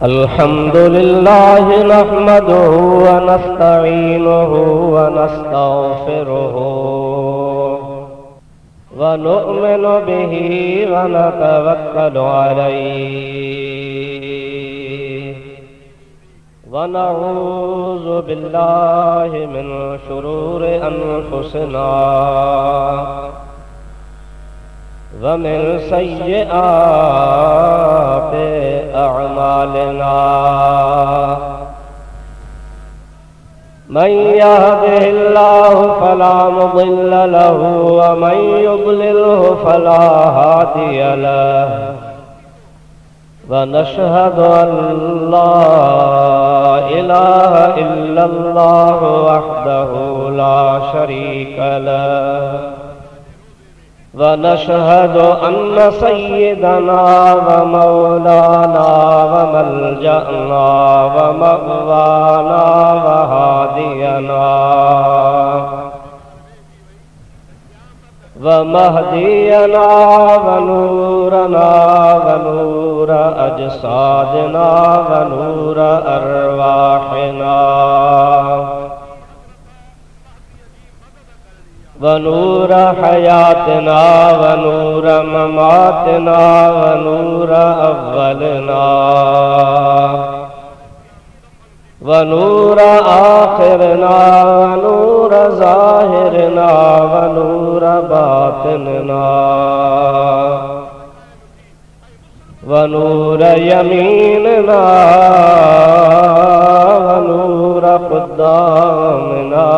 अल्हम्दुलिल्लाह नहमदुहु व नस्तईनुहु व नस्तगफिरुहु व नु'मिनु बिही व नतवक्कलु अलैहि व नऊज़ु बिल्लाहि मिन शुरूरि अनफुसिना व मिन सय्यिआति अअमालिना मन यहदिहिल्लाहु फला मुदिल्ल लहु व मन युद्लिलहु फला हादिय लहु व नशहदु अल्ला इलाहा इल्लल्लाहु वहदहु ला शरीका लहु व नशहदु अन्न सय्यदना व मौलाना व मलजअना व मअवाना व हादियना व महदियना व नूरना व नूर अजसादना व नूर अरवाहिना व नूर हयातना व नूर ममातना व नूर अव्वलना व नूर आखिरना व नूर ज़ाहिरना व नूर बातिनना व नूर यमीनना व नूर क़ुद्दामना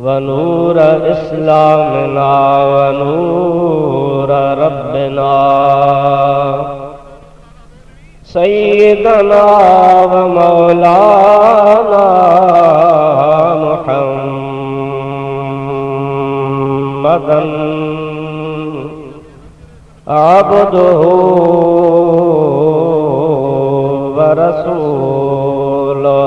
व नूर इस्लामना व नूर रब्बना सय्यदना व मौलाना मुहम्मदन अब्दुहु व रसूलुहु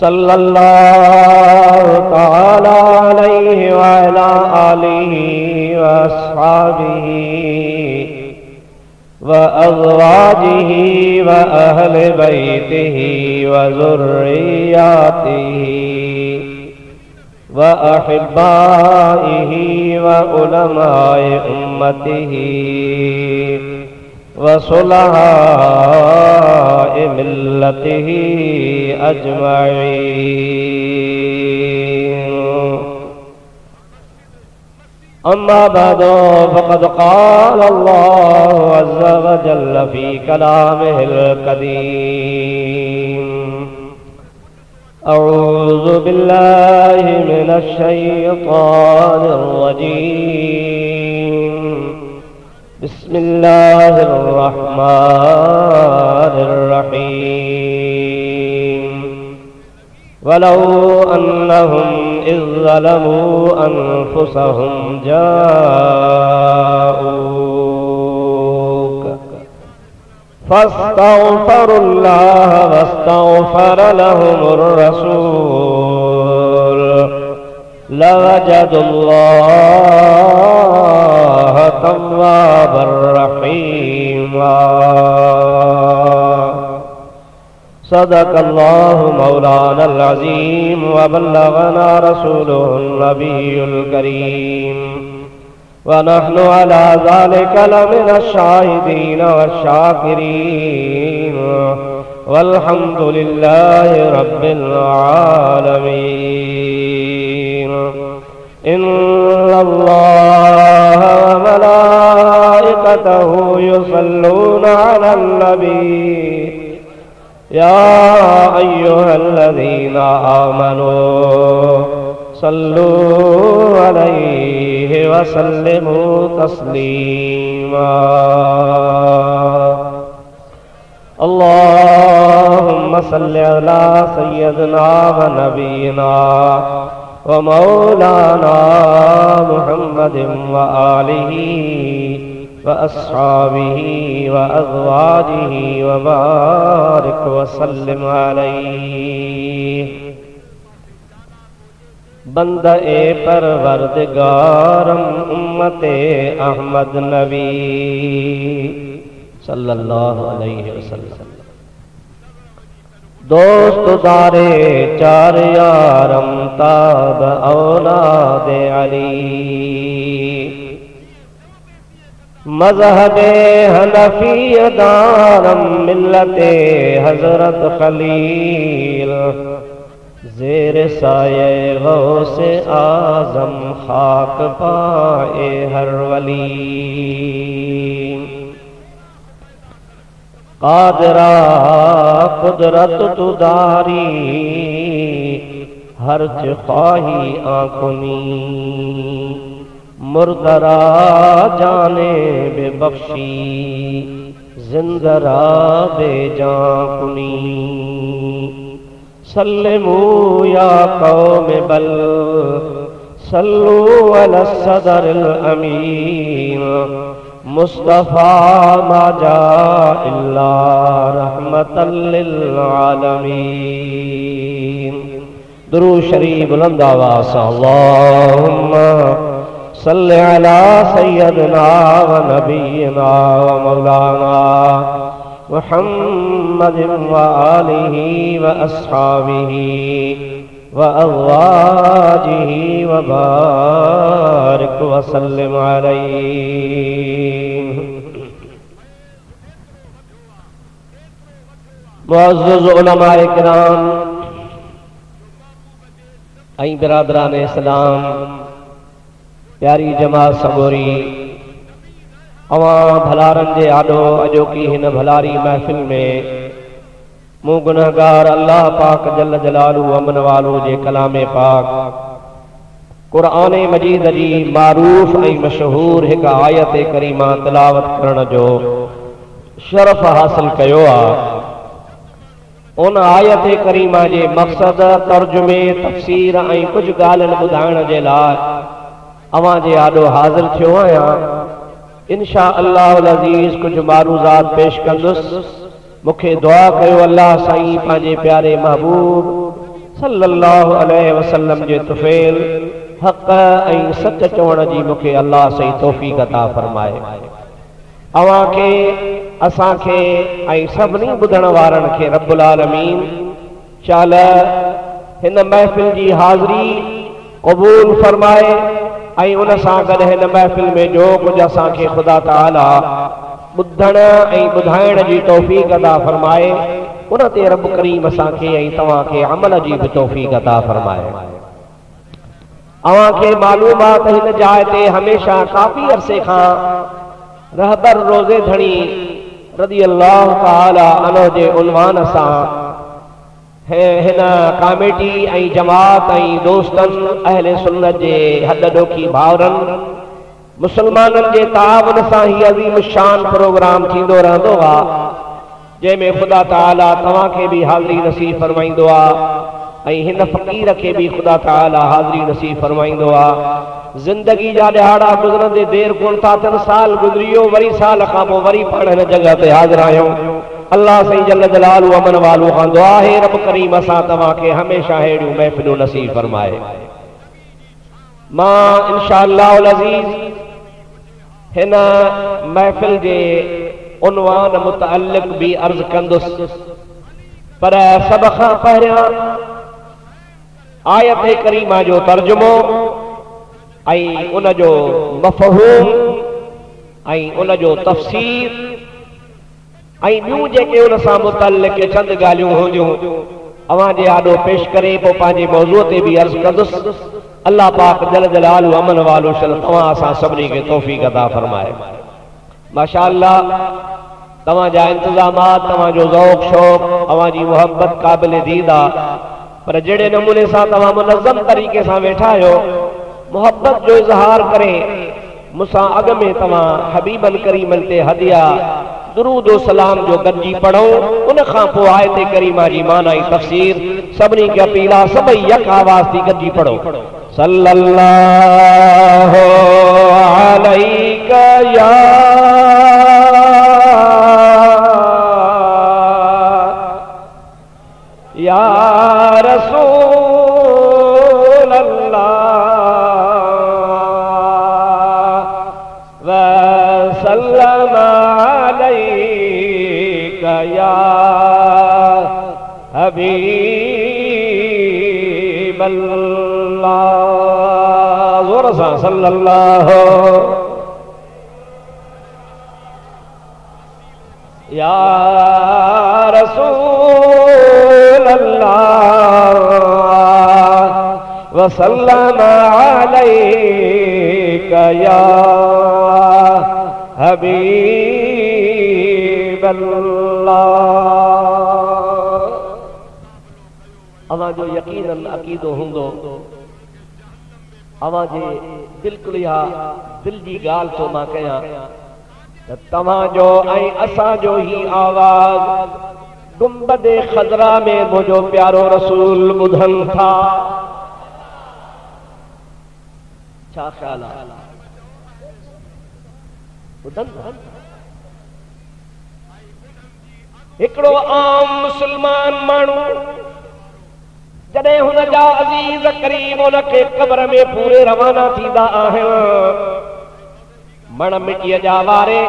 सल्लल्लाहु तआला अलैहि व अला आलिहि व अस्हाबिहि व अज़वाजिहि व अहले बैतिहि व ज़ुर्रिय्यतिहि व अहिब्बाइहि व उलमाए उम्मतिहि व सुलहाए मिल्लतिहि अजमईन। अम्मा बअदु फ़क़द क़ाल अल्लाहु अज़्ज़ा व जल्ल फ़ी कलामिहिल क़दीम अऊज़ु बिल्लाहि मिनश शैतानिर रजीम बिस्मिल्लाहिर रहमानिर रहीम वलौ अन्नहुम इज़ ज़लमू अनफुसहुम जाऊक फस्तग़फ़रुल्लाह वस्तग़फ़र लहुमुर रसूल लवजदुल्लाह तव्वाबर रहीमा। सदक़ल्लाहु मौलानल अज़ीम व बल्लगना रसूलुहुन नबियुल करीम व नहनु अला ज़ालिका लमिनश शाहिदीन वश्शाकिरीन वल्हम्दुलिल्लाहि रब्बिल आलमीन। इन्नल्लाह व मलाइकतहु युसल्लूना अलन नबी या अय्युहल्लज़ीना आमनू सल्लू अलैहि व सल्लिमू तस्लीमा। अल्लाहुम्मा सल्लि अला सय्यदिना व नबीना व मौलाना मुहम्मदिन व आलिहि व अस्हाबिहि व अज़वाजिहि व बारिक व सल्लिम अलैहि। बंदे परवरदिगारम उम्मते अहमद नबी सल्लल्लाहु अलैहि वसल्लम। दोस्त दारे चार यारम ताब औलाद अली। मज़हबे हनफी दारम मिल्लते हजरत खलील। ज़ेर साये गौसे आज़म खाक पाए हर वली। कादरा कुदरत तुदारी हर्च ख्वाही आँखुनी। मुर्दरा जाने बेबख्शी जिंदरा बेजाकुनी। सल्लमू या कौम बल सल्लू अला सदरिल अमीन। मुस्तफ़ा माजा इल्ला रहमतल लिल आलमीन। दुरूद शरीफ बुलंद आवाज़ से अल्लाहुम्मा सल्लि अला सय्यदिना व नबीना व मौलाना मुहम्मदिन व आलिहि व अस्हाबिहि व अज़वाजिहि व बारिक व सल्लिम अलैहि। मुअज़्ज़ज़ उलमाए किराम ऐं बिरादरान इस्लाम, प्यारी जमात सगोरी, अवां भलारन जे आॾो अॼोकी हिन भलारी महफ़िल में मूं गुनहगार अल्लाह पाक जल जलालू अमन वालो जे कलामे पाक क़ुरान मजीद जी मारूफ़ ऐं मशहूर हिक आयत करीमा तिलावत करण जो शरफ़ हासिल कयो आहे। उन आयत करीमा जे मक़सद तर्जुमे तफ़सीर ऐं कुझु ॻाल्हियुनि ॿुधाइण जे लाइ अवां जे आॾो हाज़िर थियो आहियां। इंशा अल्लाहुल अज़ीज़ कुझु मारूज़ात पेश कंदुसि। मूंखे दुआ कयो अल्लाह साईं पंहिंजे प्यारे महबूब सल्लल्लाहु अलैहि वसल्लम जे तुफ़ैल हक़ ऐं सच चवण जी मूंखे अल्लाह साईं तौफ़ीक़ अता फ़रमाए। अवां खे असां खे ऐं सभिनी ॿुधण वारनि खे रब्बुल आलमीन चाल हिन महफ़िल जी हाज़िरी क़बूल फ़रमाए ऐं उन सां गॾु हिन महफ़िल में जो कुझु असां खे ख़ुदा ताला ॿुधण ऐं ॿुधाइण जी तौफ़ीक़ अता फ़रमाए उन ते रब करीम असां खे ऐं तव्हां खे अमल जी बि तौफ़ीक़ अता फ़रमाए। अवां खे मालूम आहे त हिन जाइ ते हमेशह काफ़ी अरसे खां रहबर रोज़े धणी रज़ी अल्लाह ताला अन्हु जे उन्वान सां हिन कमेटी ऐं जमात ऐं दोस्तनि अहले सुन्नत जे हद ॾोखी भाउरनि मुसलमाननि जे ताउन सां ही अज़ीम शान प्रोग्राम थींदो रहंदो आहे, जंहिंमें ख़ुदा ताला तव्हां खे बि हाज़िरी नसीब फरमाईंदो आहे ऐं हिन फ़क़ीर खे बि ख़ुदा ताला हाज़िरी नसीब फरमाईंदो आहे। ज़िंदगी जा ॾिहाड़ा गुज़रंदे देर कोन था थियनि, साल गुज़रियो, वरी साल खां पोइ वरी पाण हिन जॻह ते हाज़िर आहियूं। अल्लाह साईं जल जलालू अमन वालो खां दुआ आहे रब करीम असां तव्हां खे हमेशह अहिड़ियूं महफ़िलूं नसीब फरमाए। मां इंशा अल्लाहुल अज़ीज़ हिन महफ़िल जे उन्वान मुतअल्लिक़ बि अर्ज़ कंदुसि, पर सभ खां पहिरियां आयत करीमा जो तर्जुमो ऐं उन जो मफ़हूम ऐं उन जो तफ़सीर ऐं ॿियूं जेके उन सां मुतअल्लिक़ चंद ॻाल्हियूं हूंदियूं अवां जे आॾो पेश करे पोइ पंहिंजे मौज़ूअ ते बि अर्ज़ कंदुसि। अल्लाह पाक जल जलालू अमन वालो शल तव्हां असां सभिनी खे तौफ़ीक़ अता फ़रमाए। माशा अल्लाह तव्हां जा इंतज़ामात, तव्हां जो ज़ौक़ शौक़, अवां जी मुहबत क़ाबिल दीद आहे, पर जहिड़े नमूने सां तव्हां मुनज़्ज़म तरीक़े सां वेठा आहियो, मुहबत जो इज़हार करे मूंसां अॻ में तव्हां हबीबन करीमन ते हदिया दुरूद ओ सलाम जो गॾिजी पढ़ो, उन खां पोइ आयत करीमा जी माना ऐं तफ़सीर सभिनी खे अपील आहे सभई यक आवाज़ थी गॾिजी पढ़ो। सल्लल्लाहु अलैका या रसूल अल्लाह सल्लल्लाहु जोर सा सल्लल्लाहु या रसूल अल्लाह वसल्लम अलैका या हबीब अल्लाह। अवां जो यकीनन अकीदो हूंदो अवां जे बिल्कुल या दिल जी गाल तो मां कयां तवां जो ऐं असां जो ही आवाज गुंबदे खजरा में मुझो प्यारो रसूल ॿुधन था। छा ख्याल आहे ॿुधन था? हिकिड़ो आम मुसलमान माण्हू जॾहिं हुन जा अज़ीज़ करीम उनखे क़ब्र में पूरे रवाना थींदा आहिनि मण मिटीअ जा वारे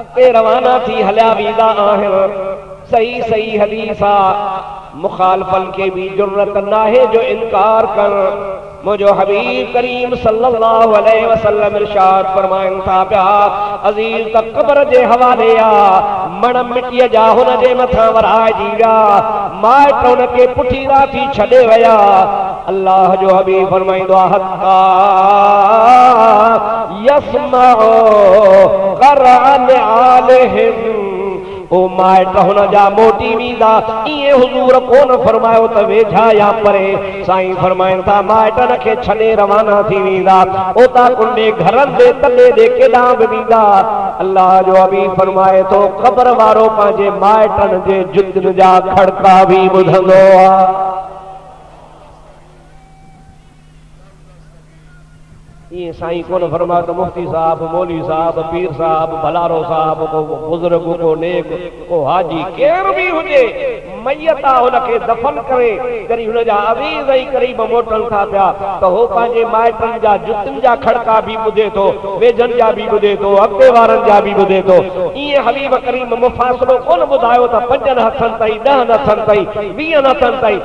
अॻिते रवाना थी हलिया वेंदा आहिनि। सही सही हदीस आहे मुखालफन के भी जुर्रत नाहे जो इनकार कर। मुझो हबीब करीम सल्लल्लाहु अलैहि वसल्लम इरशाद फरमाइन था पिया अज़ीज़ त क़ब्र जे हवाले आ मण मिटीअ जा हुन जे मथां वराइजी विया माइट हुनखे पुठीरा थी छॾे विया। अल्लाह जो हबीब फरमाईंदो आहे हत्ता यस्मउ क़रअन आलिहिम ओ माइट हुन जा मोटी वेंदा। इएं हुज़ूर कोन फरमायो त वेझा या परे। साईं फरमाइनि था माइटनि खे छॾे रवाना थी वेंदा उतां कुंडे घरनि जे तले ॾे केॾां बि वेंदा। अल्लाह जो हबीब फरमाए थो क़ब्र वारो पंहिंजे माइटनि जे जुतनि जा खड़का बि ॿुधंदो आहे। ये साईं कोन फरमाया तो मुफ्ती साहब मौली साहब पीर साहब भलारो साहब को बुजुर्ग को नेक को हाजी केर भी हुजे मैयत हुनखे दफन करे करी हुन जा अज़ीज़ ऐं करीब मोटन था पिया तो हो पंहिंजे माइटनि जा जुतनि जा खड़का भी ॿुधे थो वेझनि जा भी ॿुधे थो अॻिते वारनि जा भी ॿुधे थो। ईअं हबीब करीम मुफ़ासिलो कोन ॿुधायो त 5 हथनि ताईं 10 हथनि ताईं 20 हथनि ताईं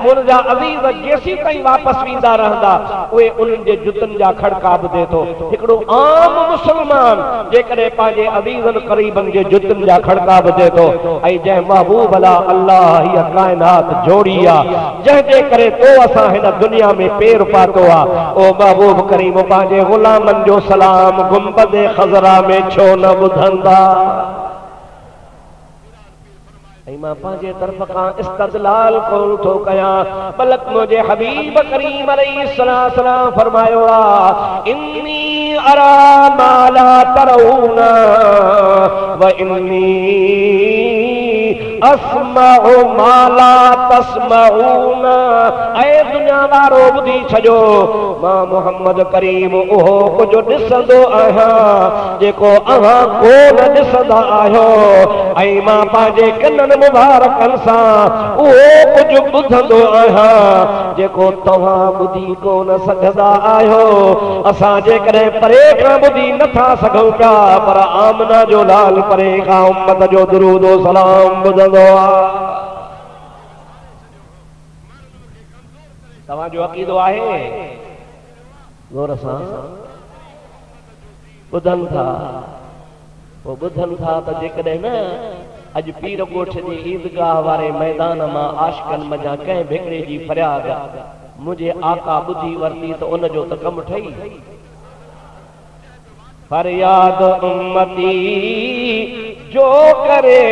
मुंहिंजा अज़ीज़ जेसीं ताईं वापसि वेंदा रहंदा उहे उन्हनि जे जुतनि जा खड़का ॿुधे थो। हिकिड़ो आम मुसलमान जेकॾहिं पंहिंजे अज़ीज़नि करीबनि जे जुतनि जा खड़का ॿुधे थो ऐं जंहिं महबूब अला अल्लाह हीअ काइनात जोड़ी आहे जंहिंजे करे तो असां हिन दुनिया में पेर पातो आहे ओ महबूब करीम पंहिंजे ग़ुलामनि जो सलाम गुंबदे खज़रा में छो न ॿुधंदा। मां पंहिंजे तरफ़ खां इस्तदलाल कोन थो कयां बल्कि मुंहिंजे हबीब करीम अलैहिस्सलाम फरमायो आहे इन्नी अरा मा ला तरऊन व इन्नी अस्मउ मा ला तस्मऊन। ऐ दुनिया वारो ॿुधी छॾो मां मोहम्मद करीम उहो कुझु ॾिसंदो आहियां जेको अव्हां कोन ॾिसंदा आहियो ऐं मां पंहिंजे कननि मुबारकनि सां उहो कुझु ॿुधंदो आहियां जेको तव्हां ॿुधी कोन सघंदा आहियो। असां जेकॾहिं परे खां ॿुधी नथा सघूं पिया पर आमना जो लाल परे खां उम्मत जो दुरूद ओ सलाम ॿुधंदो आहे। तव्हांजो अक़ीदो आहे ग़ौर सां ॿुधनि था पोइ ॿुधनि था त जेकॾहिं न अॼु पीर ॻोठ जे ईदगाह वारे मैदान मां आशिकनि मञा कंहिं भिकिड़े जी फरियाद मुंहिंजे आका ॿुधी वरिती त उन जो त कमु ठही। फरियाद उम्मती जो करे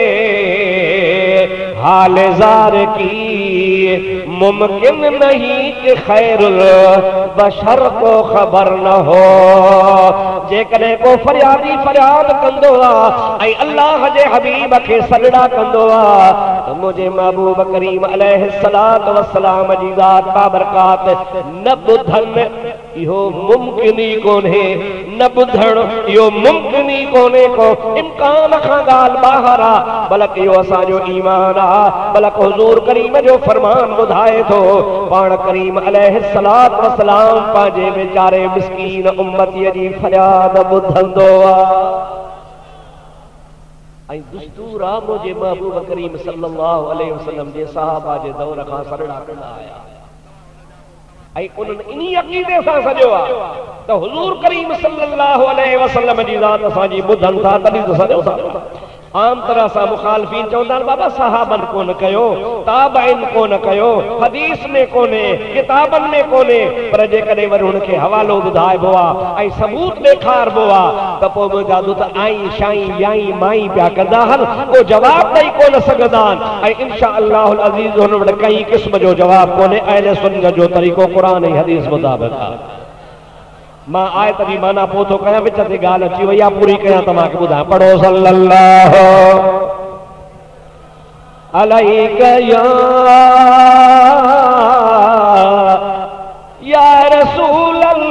हाल ज़ार की मुमकिन नहीं कि खैरुल बशर को खबर न हो। जेकॾहिं को फरियादी फरियाद कंदो आहे ऐं अल्लाह जे हबीब खे सजदा कंदो आहे त मुंहिंजे महबूब करीम अलैहिस्सलात वस्सलाम जी ज़ात बाबरकात न ॿुधनि इहो मुमकिन ई कोन्हे न ॿुधणु इहो मुमकिन ई कोन्हे को इम्कान खां ॻाल्हि ॿाहिरि आहे बल्कि इहो असांजो ईमान आहे बल्कि हुज़ूर करीम जो फरमान ॿुधाए थो पाण करीम अलैहिस्सलात वस्सलाम पंहिंजे वीचारे मिस्कीन उम्मतीअ जी फरियाद ॿुधंदो आहे। ऐं दस्तूर आहे मुंहिंजे महबूब करीम सल्लल्लाहु अलैहि वसल्लम जे सहाबा जे दौर खां सजदा कंदा आया ऐं उन्हनि इन्ही अक़ीदे सां सॼो आहे त हुज़ूर करीम सल्लल्लाहु अलैहि वसल्लम जी ज़ात असांजी ॿुधनि था तॾहिं त सॼो था। आम तरह सां मुखालफ़ीन चवंदा आहिनि बाबा सहाबन कोन कयो, ताबईन कोन कयो, हदीस में कोन्हे, किताबनि में कोन्हे, पर जेकॾहिं वरी हुनखे हवालो ॿुधाइबो आहे ऐं सबूत ॾेखारिबो आहे त पोइ मुंहिंजा दूत आई शाई याई माई पिया कंदा आहिनि, उहो जवाबु ॾेई कोन सघंदा आहिनि। ऐं इंशा अल्लाहुल अज़ीज़ हुन वटि कंहिं क़िस्म जो जवाबु कोन्हे, अहले सुन्नत जो तरीक़ो क़ुरान ऐं हदीस मुताबिक़ आहे। मां आयत जी माना पोइ थो कयां, विच ते ॻाल्हि अची वई आहे, पूरी कयां तव्हांखे ॿुधायां। पढ़ो सल्लल्लाहु अलैहि या रसूल अल्लाह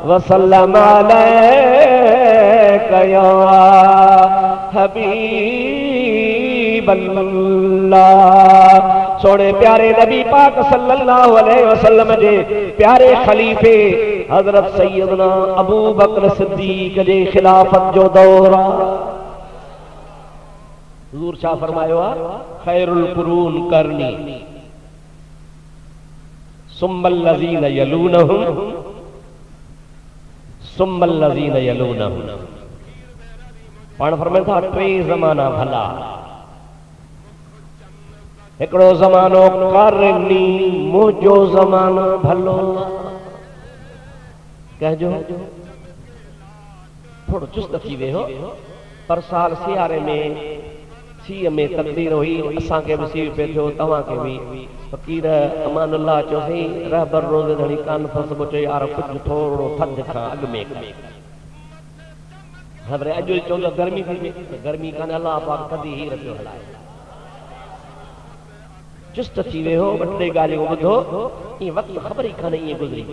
वसल्लम अलैका या हबीब अल्लाह। सोने प्यारे नबी पाक सल्लल्लाहु अलैहि वसल्लम जे प्यारे खलीफे हजरत सैयदना अबू बकर सिद्दीक जे खिलाफत जो दौर आहे। हुजूर छा फरमायो आहे? खैरुल कुरून करनी सुम्मल लज़ीन यलूनहुम सुम्मल लज़ीन यलूनहुम। पाण फरमाइनि था टे ज़माना भला, हिकिड़ो ज़मानो करनी मुंहिंजो ज़मानो भलो। कहजो थोड़ो चुस्त थी वियो, पर साल सियारे में सीअ में तकदीर हुई, असांखे बि सीउ पियो थियो, तव्हांखे बि। फ़कीर अमानुल्लाह चयोसीं रहबर रोज़े धणी कान फस चयो यार कुझु थोरो थधि खां अॻु में वरी अॼु चवंदो गर्मी थी वई, गर्मी कान, अलाह पाक थधी हीर पियो हलाए। चुस्त थी वियो, ॿ टे ॻाल्हियूं ॿुधो, ईअं वक़्तु ख़बर ई कान्हे ईअं गुज़री।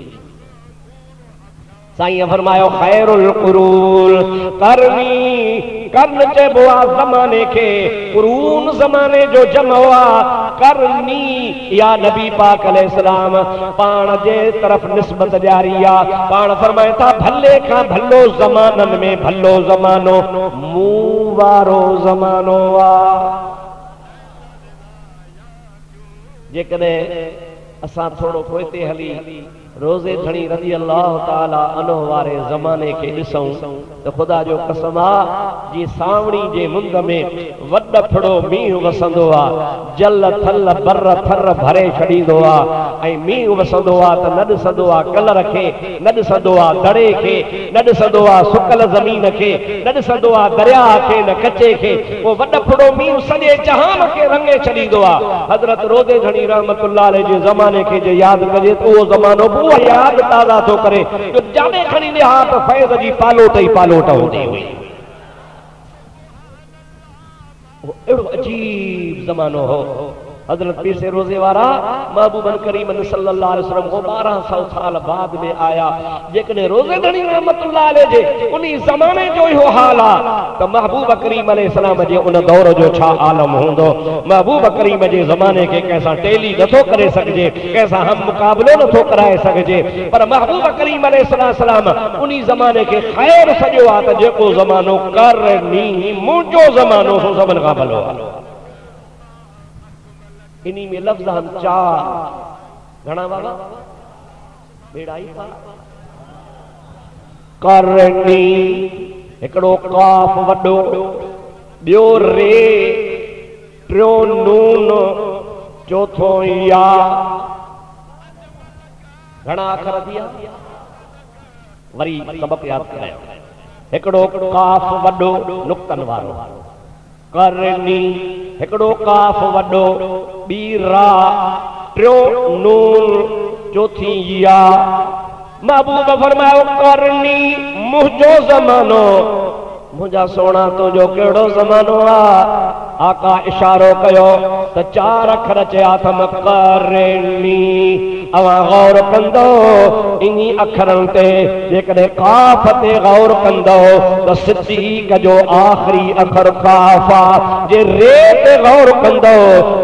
साईं फरमायो खैरुल कुरून करनी, करन चइबो आहे ज़माने खे, कुरून ज़माने जो जमो आहे। करनी या नबी पाक अलैहिस्सलाम पाण जे तरफ़ निस्बत ॾियारी आहे। पाण फरमाए था भले खां भलो ज़माननि में भलो ज़मानो मूं वारो ज़मानो आहे। जेकॾहिं असां थोरो पोइते हली रोज़े धणी रज़ी अल्लाह ताला अन्हु वारे ज़माने खे ॾिसूं त ख़ुदा जो कसम आहे, जीअं सावणी जे मुंद में वॾ फड़ो मींहुं वसंदो आहे, जल थल बर थर भरे छॾींदो आहे, ऐं मींहुं वसंदो आहे त न ॾिसंदो आहे कलर खे, न ॾिसंदो आहे दड़े खे, न ॾिसंदो आहे सुकल ज़मीन खे, न ॾिसंदो आहे दरिया खे, न कचे खे। पोइ वॾ फड़ो मींहुं सॼे जहान खे रंगे छॾींदो आहे। हज़रत रोज़े धणी रहमतुल्लाह अलैहि जे ज़माने खे जे यादि कजे त उहो ज़मानो उहा यादि ताज़ा थो करे, जो जाने खणी लिहा त फैज़ जी पालोट ई पालोट हूंदी हुई। अहिड़ो अजीब ज़मानो हो। हज़रत पीर से रोज़े वारा महबूबन करीमन सल्लल्लाहु अलैहि वसल्लम को 1200 साल बाद में आया। जेकॾहिं रोज़े धणी रहमतुल्लाह अलैहि जे उन ज़माने जो इहो हाल आहे त महबूब करीम अलैहिस्सलाम जे उन दौर जो छा आलम हूंदो। महबूब करीम जे ज़माने खे कंहिंसां टेली नथो करे सघिजे, कंहिंसां हम मुक़ाबिलो नथो कराए सघिजे, पर महबूब करीम अलैहिस्सलाम उन ज़माने खे ख़ैर सॼो आहे त जेको ज़मानो करनी मुंहिंजो ज़मानो हो सभिनि खां भलो आहे। इन्हीं में लफ्ज़ हम चार घणा बाबा बेड़ाई पा करनी, हिकिड़ो काफ वॾो, ॿियो रे, टियों नून, चौथो या। घणा अखर थिया? वरी सबक यादि करायो। हिकिड़ो काफ वॾो नुक्तनि वारो करनी, हिकिड़ो काफ वॾो, ॿी रा, टियों नून, चौथी या। महबूब फरमायो करनी मुंहिंजो ज़मानो, मुंहिंजा सोना तुंहिंजो कहिड़ो ज़मानो आहे? आका इशारो कयो त चार अखर चया अथम करनी। अवां गौर कंदो इन्ही अखरन ते जेकॾहिं काफ ते गौर कंदो तो सिद्दीक जो आखिरी अखर काफ आ। जे रे ते गौर कंदो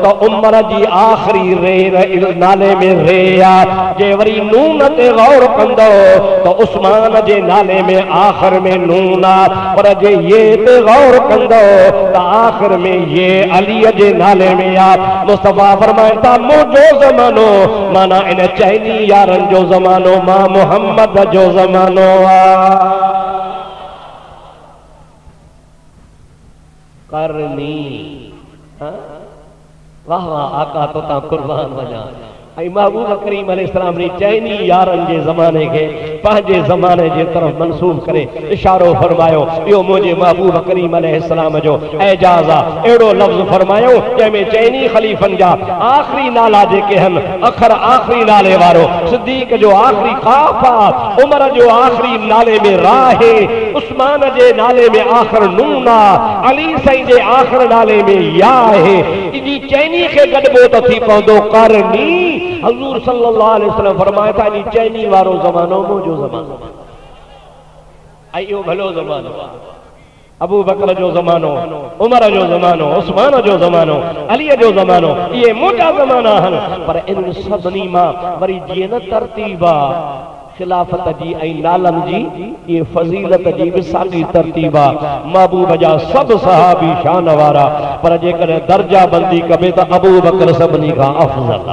तो उमर जी आखिरी रे नाले में रे आ। जे वरी नून ते गौर कंदो तो उस्मान जे नाले में आखिर में नून आ। पर जे ये ते गौर कंदो तो आखिर में ये अली जे नाले में आ। मुस्तफा फरमाता मुझो ज़मानो माना इन चैनी यारन जो ज़मानो मां मोहम्मद जो ज़मानो आ। करनी वाह वाह आका तो ता कुर्बान वञा। महबूब करीम अलैहिस्सलाम ने चैनी यारन जे ज़माने के पंहिंजे ज़माने जे तरफ मंसूब करे इशारो फरमायो यो मुझे महबूब करीम अलैहिस्सलाम जो एजाज़ आ। एड़ो लफ्ज़ फरमायो जंहिंमें चैनी खलीफन जा आखिरी नाला जेके हन अखर आखिरी नाले वारो सिद्दीक जो आखिरी काफ आ, उमर जो आखिरी नाले में रा है, उस्मान जे नाले में आखिर नून आ, अली साईं जे आखिर नाले में या है। इनी चैनी के गडबो तो थी पवंदो करनी। हजूर सल्लल्लाहु अलैहि वसल्लम फरमाया था नी चैनी वारो ज़मानो मुझो ज़मानो आयो भलो ज़मानो अबू बकर जो ज़मानो, उमर जो ज़मानो, उस्मान जो ज़मानो, अली जो ज़मानो, ये मोटा ज़माना हन। पर इन सभिनी मां वरी जीअं न तरतीब आ खिलाफत जी ऐं नालन जी ये फज़ीलत जी बि साॻी तरतीब आ। महबूब जा सब सहाबी शान वारा पर जेकॾहिं दर्जा बंदी कबे त अबू बकर सभिनी खां अफ़ज़ल आ।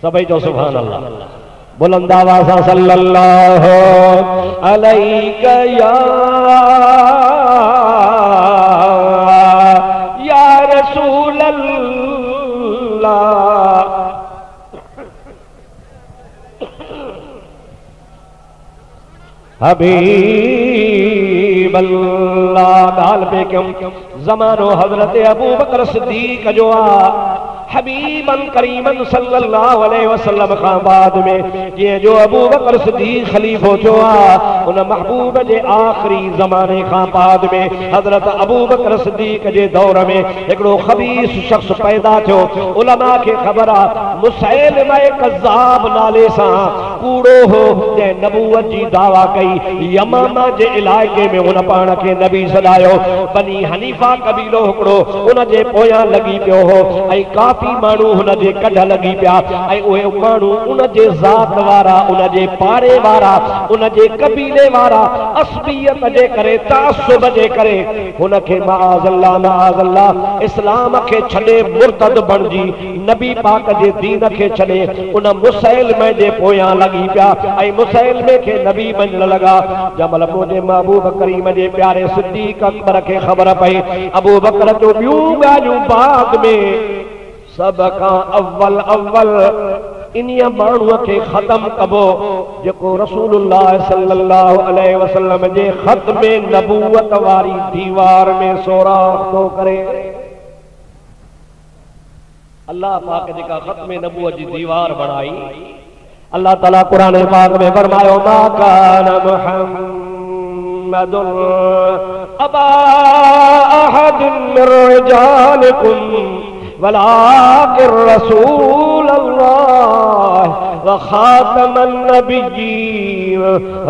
सभई जो सुभान अल्लाह बुलंद आवाज़ सां सल्लल्लाहु अलैहि या रसूल अल्लाह। हबीब अल्लाह गाल पे क्यों ज़मानो हज़रत अबू बकर सिद्दीक जो आ। हबीबन करीमन सल्लल्लाहु अलैहि वसल्लम खां बाद में जे जो अबू बकर सिद्दीक खलीफो थियो आ उन महबूब जे आखिरी ज़माने खां बाद में हज़रत अबू बकर सिद्दीक जे दौर में हिकिड़ो खबीस शख्स पैदा थियो। उलमा खे ख़बर आ मुसैलिमा कज़्ज़ाब नाले सां कूड़ो हो जे नबूवत जी दावा कई। यमामा जे इलाइक़े में उन पाण खे नबी सॾायो। बनी हनीफा कबीलो हिकिड़ो उन जे पोयां लॻी पियो हो ऐं काफ़ी माण्हू हुन जे कढ लॻी पिया ऐं उहे माण्हू उन जे ज़ात वारा, उन जे पाड़े वारा, उन जे कबीले वारा असबियत जे करे तासुब जे करे हुन खे माअज़ल्लाह इस्लाम खे छॾे मुर्तद बणिजी नबी पाक जे दीन खे छॾे उन मुसैलिमे जे पोयां लॻी पिया ऐं मुसैलिमे खे नबी मञण लॻा। जमल मुंहिंजे महबूब करीम जे प्यारे सिद्दीक अकबर खे ख़बर पई अबू बकर जो ॿियूं ॻाल्हियूं बाद में सब खां अव्वल इन्हीअ माण्हूअ खे ख़त्म कबो जेको रसूलुल्लाह सल्लल्लाहु अलैहि वसल्लम जे ख़त्म नबूवत वारी दीवार में सोराख़ थो करे। अल्लाह पाक जेका ख़त्म नबूवत जी दीवार बणाई अल्लाह ताला कुरान पाक में फरमायो मा कान मुहम्मदुन अबा अहदिन मिन रिजालिकुम वलाकिन रसूल अल्लाह व खातमन नबिय्यीन।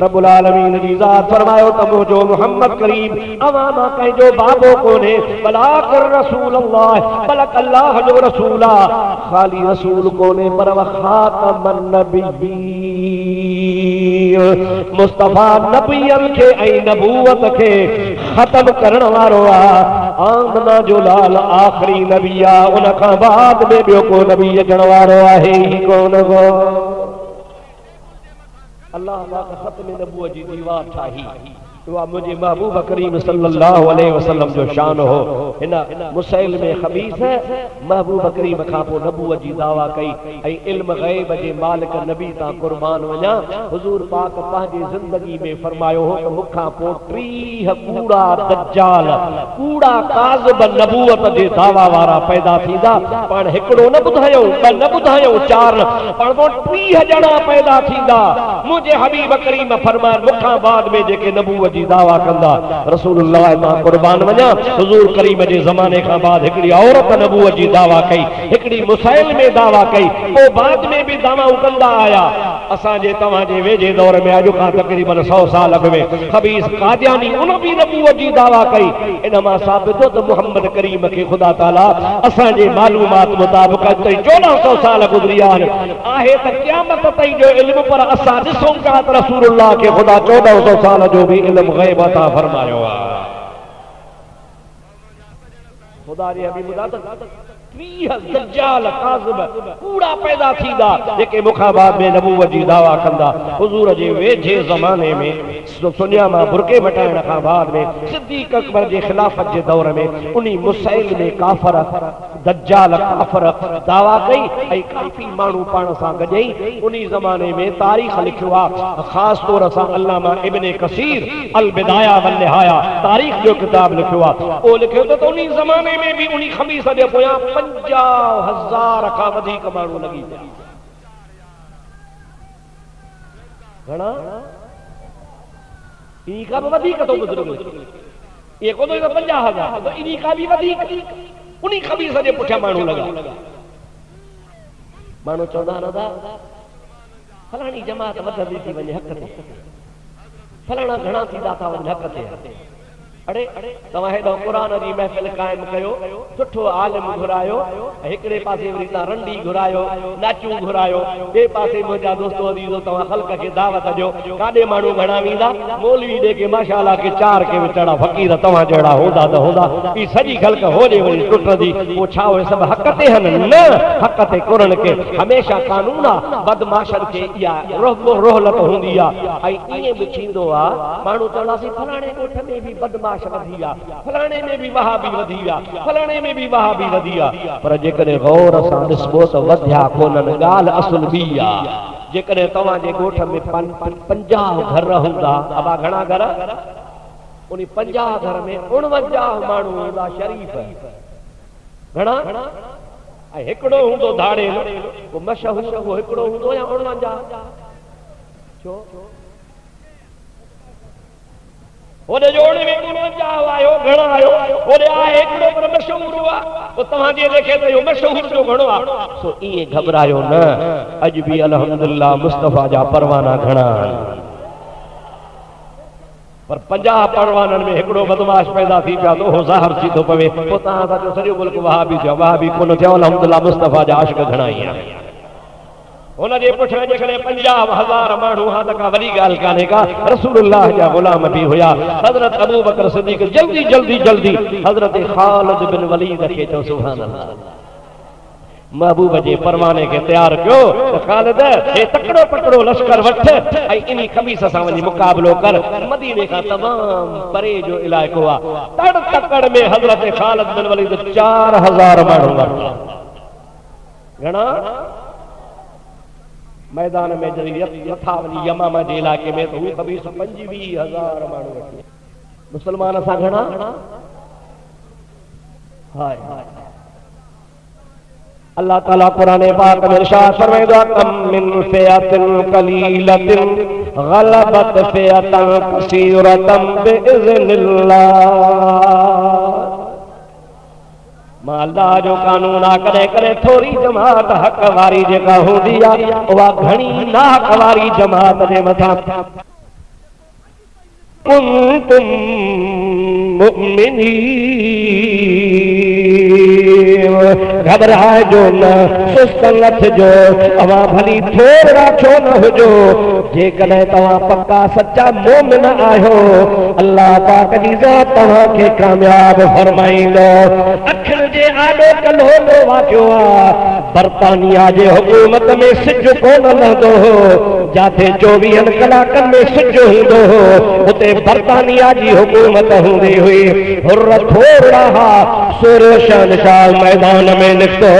रब्बुल आलमीन जी ज़ात फरमायो त मुंहिंजो मोहम्मद करीम अवामा कंहिंजो बाबो कोन्हे वलाकिन रसूल अल्लाह बल्कि अल्लाह जो रसूल आ। खाली रसूल कोन्हे पर व खातमन नबिय्यीन मुस्तफा नबियन खे ऐं नबूवत खे ख़त्म करण वारो आ। आमना जो लाल आखिरी नबी आ उन खां बाद में ॿियो को नबी अचण वारो आहे ही कोन को। अल्लाह पाक ख़त्म नबूवत जी दीवार ठाही उहा मुंहिंजे महबूब करीम सल्लल्लाहु अलैहि वसल्लम जो शान हो। हिन मुसैलिमे खबीस महबूब करीम खां पोइ नबूवत जी दावा कई ऐं इल्म ग़ैब जे मालिक नबी तां कुर्बान वञा। हुज़ूर पाक पंहिंजी ज़िंदगी में फरमायो हो त मूंखां पोइ 30 कूड़ा दज्जाल कूड़ा काज़िब नबूवत जे दावा वारा पैदा थींदा। पाण हिकिड़ो न ॿुधायूं, ॿ न ॿुधायूं, 4 न, पाण पोइ 30 ॼणा पैदा थींदा। मुंहिंजे हबीब करीम फरमायो मूंखां बाद में जेके नबूवत जी दावा कंदा रसूलुल्लाह मां कुर्बान वञा हुजूर करीम जे ज़माने खां बाद हिकड़ी औरत नबूवत जी दावा कई हिकड़ी मुसैल में दावा कई पोइ बाद में भी दावाऊं कंदा आया असांजे तव्हांजे वेझे दौर में अॼु खां तक़रीबन 100 साल अॻु में खबीस कादियानी उन भी नबूवत जी दावा कई इन मां साबित हो त मुहम्मद करीम के खुदा ताला असांजे मालूमात मुताबिक 1400 साल गुज़रिया आहे त क़यामत ताईं जो इल्म पर असां ॾिसूं था त रसूलुल्लाह के खुदा 1400 साल जो भी इल्म गैब अता फरमायो आहे खुदा जे हबीब ॿुधा 30 दज्जाल काज़िब कूड़ा पैदा थींदा जेके मुखाबाद में नबूवत जी दावा कंदा हुजूर जे वेझे ज़माने में दुनिया मां बुरके मटाइण खां बाद में सिद्दीक़ अकबर जे खिलाफत जे दौर में उन्हीं मुसैल में काफर दज्जाल काफर दावा कई ऐं काफ़ी माण्हू पाण सां गॾई उन्हीं ज़माने में तारीख़ लिखियो आहे ख़ासि तौर सां अल्लामा इब्न कसीर अल बिदाया वल निहाया तारीख़ जो किताब लिखियो आहे उहो लिखियो त उन्हीं ज़माने में भी उन्हीं खमीस जे पोयां 50,000 खां वधीक माण्हू लॻी पिया घणा इन खां बि वधीक थो ॿुधो ये कोन 50,000 तो इन खां बि वधीक उन्हीं खमीस जे पुठियां माण्हू लॻा माण्हू चवंदा रहंदा फलाणी जमात वधंदी थी वञे हक़ ते फलाणा घणा थींदा था वञनि हक़ ते अड़े तव्हां हेॾो क़ुरान जी महफ़िल क़ाइम कयो सुठो आलिम घुरायो हिकिड़े पासे वरी तव्हां रंडी घुरायो नाचूं घुरायो ॿिए पासे मुंहिंजा दोस्तो अज़ीज़ो तव्हां ख़ल्क़ खे दावत ॾियो काॾे माण्हू घणा वेंदा मौलवी ॾे के माशाअल्लाह के 4 के विचड़ा फ़क़ीर तव्हां जहिड़ा हूंदा त हूंदा ॿी सॼी ख़ल्क़ होॾे वञी टुटंदी पोइ छा उहे सभु हक़ ते आहिनि न हक़ ते कुरन खे हमेशह कानून आहे बदमाशन खे इहा रोहलत हूंदी आहे ऐं ईअं बि थींदो आहे माण्हू चवंदासीं फलाणे ॻोठ में बि बदमाश वधी आहे फलाणे में भी वहाबी वधी आहे फलाणे में भी वहाबी वधी आहे पर जेकॾहिं गौर सां ॾिसबो त वधिया कोन्हनि ॻाल्हि असुल ॿी आहे जेकॾहिं तव्हांजे ॻोठ में 50 घर हूंदा अबा घणा घर उन 50 घर में 49 माण्हू हूंदा शरीफ़ घणा ऐं हिकिड़ो हूंदो धाड़ेल पोइ मशहूर उहो हिकिड़ो हूंदो या 49 छो ओॾे जोड़े में 49 आयो घणो आयो ओॾे आहे हिकिड़ो पर मशहूर हुआ पोइ तव्हांजे लेखे त इहो मशहूर जो घणो आहे सो ईअं घबरायो न अॼु बि अल्हम्दुलिल्लाह मुस्तफ़ा जा परवाना घणा आहिनि पर 50 परवाननि में हिकिड़ो बदमाश पैदा थी पिया त उहो ज़ाहिर थी थो पवे पोइ तव्हां था चओ सॼो मुल्क वहाबी थियो वहाबी कोन थियो अल्हम्दुलिल्लाह मुस्तफ़ा जा आशिक़ घणा ई आहिनि उनजे पुठियां जेकॾहिं 50,000 माण्हू हा त का वॾी ॻाल्हि कान्हे का रसूलुल्लाह जा ग़ुलाम बि हुया हज़रत अबू बकर सिद्दीक़ जल्दी हज़रत ख़ालिद बिन वलीद खे चयो सुभान अल्लाह महबूब जे परवाने खे तैयार कयो त ख़ालिद हे तकड़ो पकड़ो लश्कर वठ ऐं इन्ही खमीस सां वञी मुक़ाबलो कर मदीने खां तमाम परे जो इलाइक़ो आहे तड़ तकड़ में हज़रत ख़ालिद बिन वलीद 4,000 माण्हू वरिता घणा मैदान में जॾहिं लथा वञी यमामा जे इलाइक़े में त हू खबीस 25,000 माण्हू वठी मुस्लमान सां घणा हाय अल्लाह ताला कुरान पाक में इरशाद फरमाईंदो आहे कम मिन फ़ियतिन क़लीलतिन ग़लबत फ़ियतन कसीरतन बिइज़्निल्लाह मां अल्लाह जो कानून आहे कॾहिं कॾहिं थोरी जमात हक़ वारी जेका हूंदी आहे उहा घणी नाहक़ वारी जमात जे मथां कुंतुम मुमिनीन घबराइजो न सुस्त न थिजो अवां भली थोरा छो न हुजो जेकॾहिं तव्हां पक्का सच्चा मोमिन आहियो अल्लाह पाक जी ज़ात तव्हांखे कामयाब फरमाईंदो अखियुनि जे आॾो कल्हो तो वाक़ियो आहे बर्तानिया जे हुकूमत में सिज कोन लहंदो हो जाते 24 कलाकनि में सिज हूंदो हो उते बर्तानिया जी हुकूमत हूंदी हुई हुर्र थोरा सूर्य शहनशाह मैदान में निकतो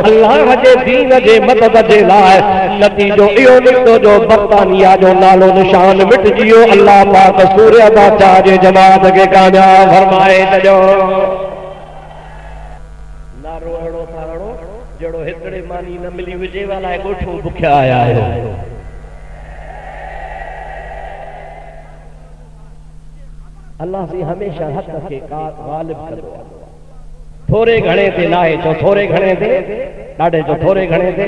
अल्लाह जे दीन जे मदद जे लाइ नतीजो इहो निकतो जो बर्तानिया जो नालो निशान मिटजियो अल्लाह पाक सूर्य बादशाह जे जमात खे कामयाब फरमाए छॾियो नारो अहिड़ो थारणो जहिड़ो हिकिड़े मानी न मिली हुजे वाला ॻोठो बुखिया आया आहियो अल्लाह से हमेशा हक़ खे ग़ालिब कंदो आहे। थोरे घणे ते नाहे जो थोरे घणे ते ॾाढे जो थोरे घणे ते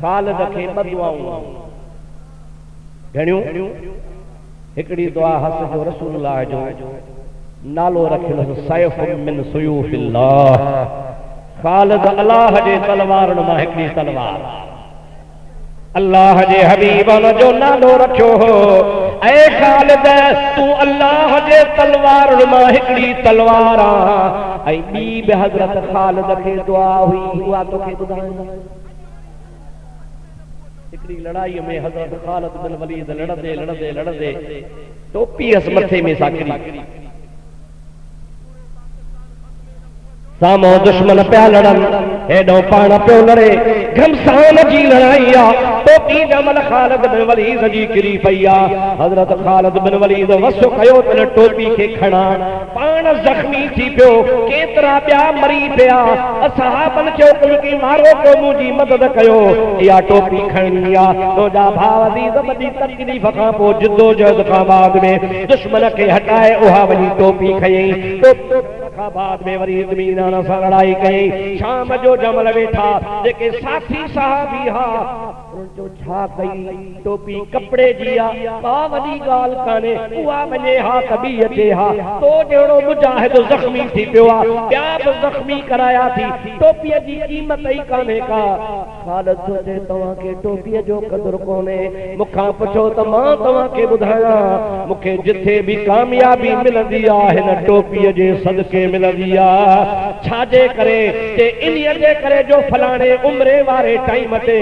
ख़ालिद खे ॿ दुआऊं घणियूं। हिकिड़ी दुआ हस जो रसूलुल्लाह जो नालो रखियलु सैफ़ुन मिन सुयूफ़िल्लाह। ख़ालिद अल्लाह जे तलवारनि मां हिकिड़ी तलवार। अल्लाह जे हबीब जो नालो रखियो हो ऐ ख़ालिद तू अल्लाह जे तलवारनि मां हिकिड़ी तलवार ऐं ॿी बि हज़रत ख़ालिद खे दुआ हुई उहा तोखे ॿुधाईंदा। हिकिड़ी लड़ाई में हज़रत ख़ालिद बिन वलीद लड़ंदे लड़ंदे लड़ंदे टोपी हस मथे में साकरी सामो दुश्मन पिया लड़न हेॾो पाण पियो लड़े घमसान जी लड़ाई आ। टोपी जमल ख़ालिद बिन वलीद जी किरी पई आ। हज़रत ख़ालिद बिन वलीद वसो कयो त टोपी खे खणा पाण ज़ख्मी थी पियो। केतिरा ॿिया मरी पिया। असहाबन चयो कि मारो को मुंहिंजी मदद कयो इहा टोपी खणणी आ। तुंहिंजा भाउ अज़ीज़ वॾी तकलीफ़ खां पोइ जिदोजहद खां बाद में दुश्मन खे हटाए उहा वॾी टोपी खयईं। बाद में वरी ज़मीनान सां लड़ाई कई। शाम जो जमल वेठा जेके साथी सहाबी हा जो छा कई टोपी कपड़े जी आ का वॾी ॻाल्हि कान्हे उहा वञे हा कभी अचे हा। तो जहिड़ो मुजाहिद ज़ख्मी थी पियो आहे ॿिया बि ज़ख्मी कराया थी। टोपीअ जी क़ीमत ई कान्हे का। ख़ालिद सोचे तव्हांखे टोपीअ जो क़दुरु कोन्हे। मूंखां पुछो त मां तव्हांखे ॿुधायां मूंखे जिथे बि कामयाबी मिलंदी आहे हिन टोपीअ जे सदके मिलंदी आहे। छाजे करे ते इन्हीअ जे करे जो फलाणे उम्रे वारे टाइम ते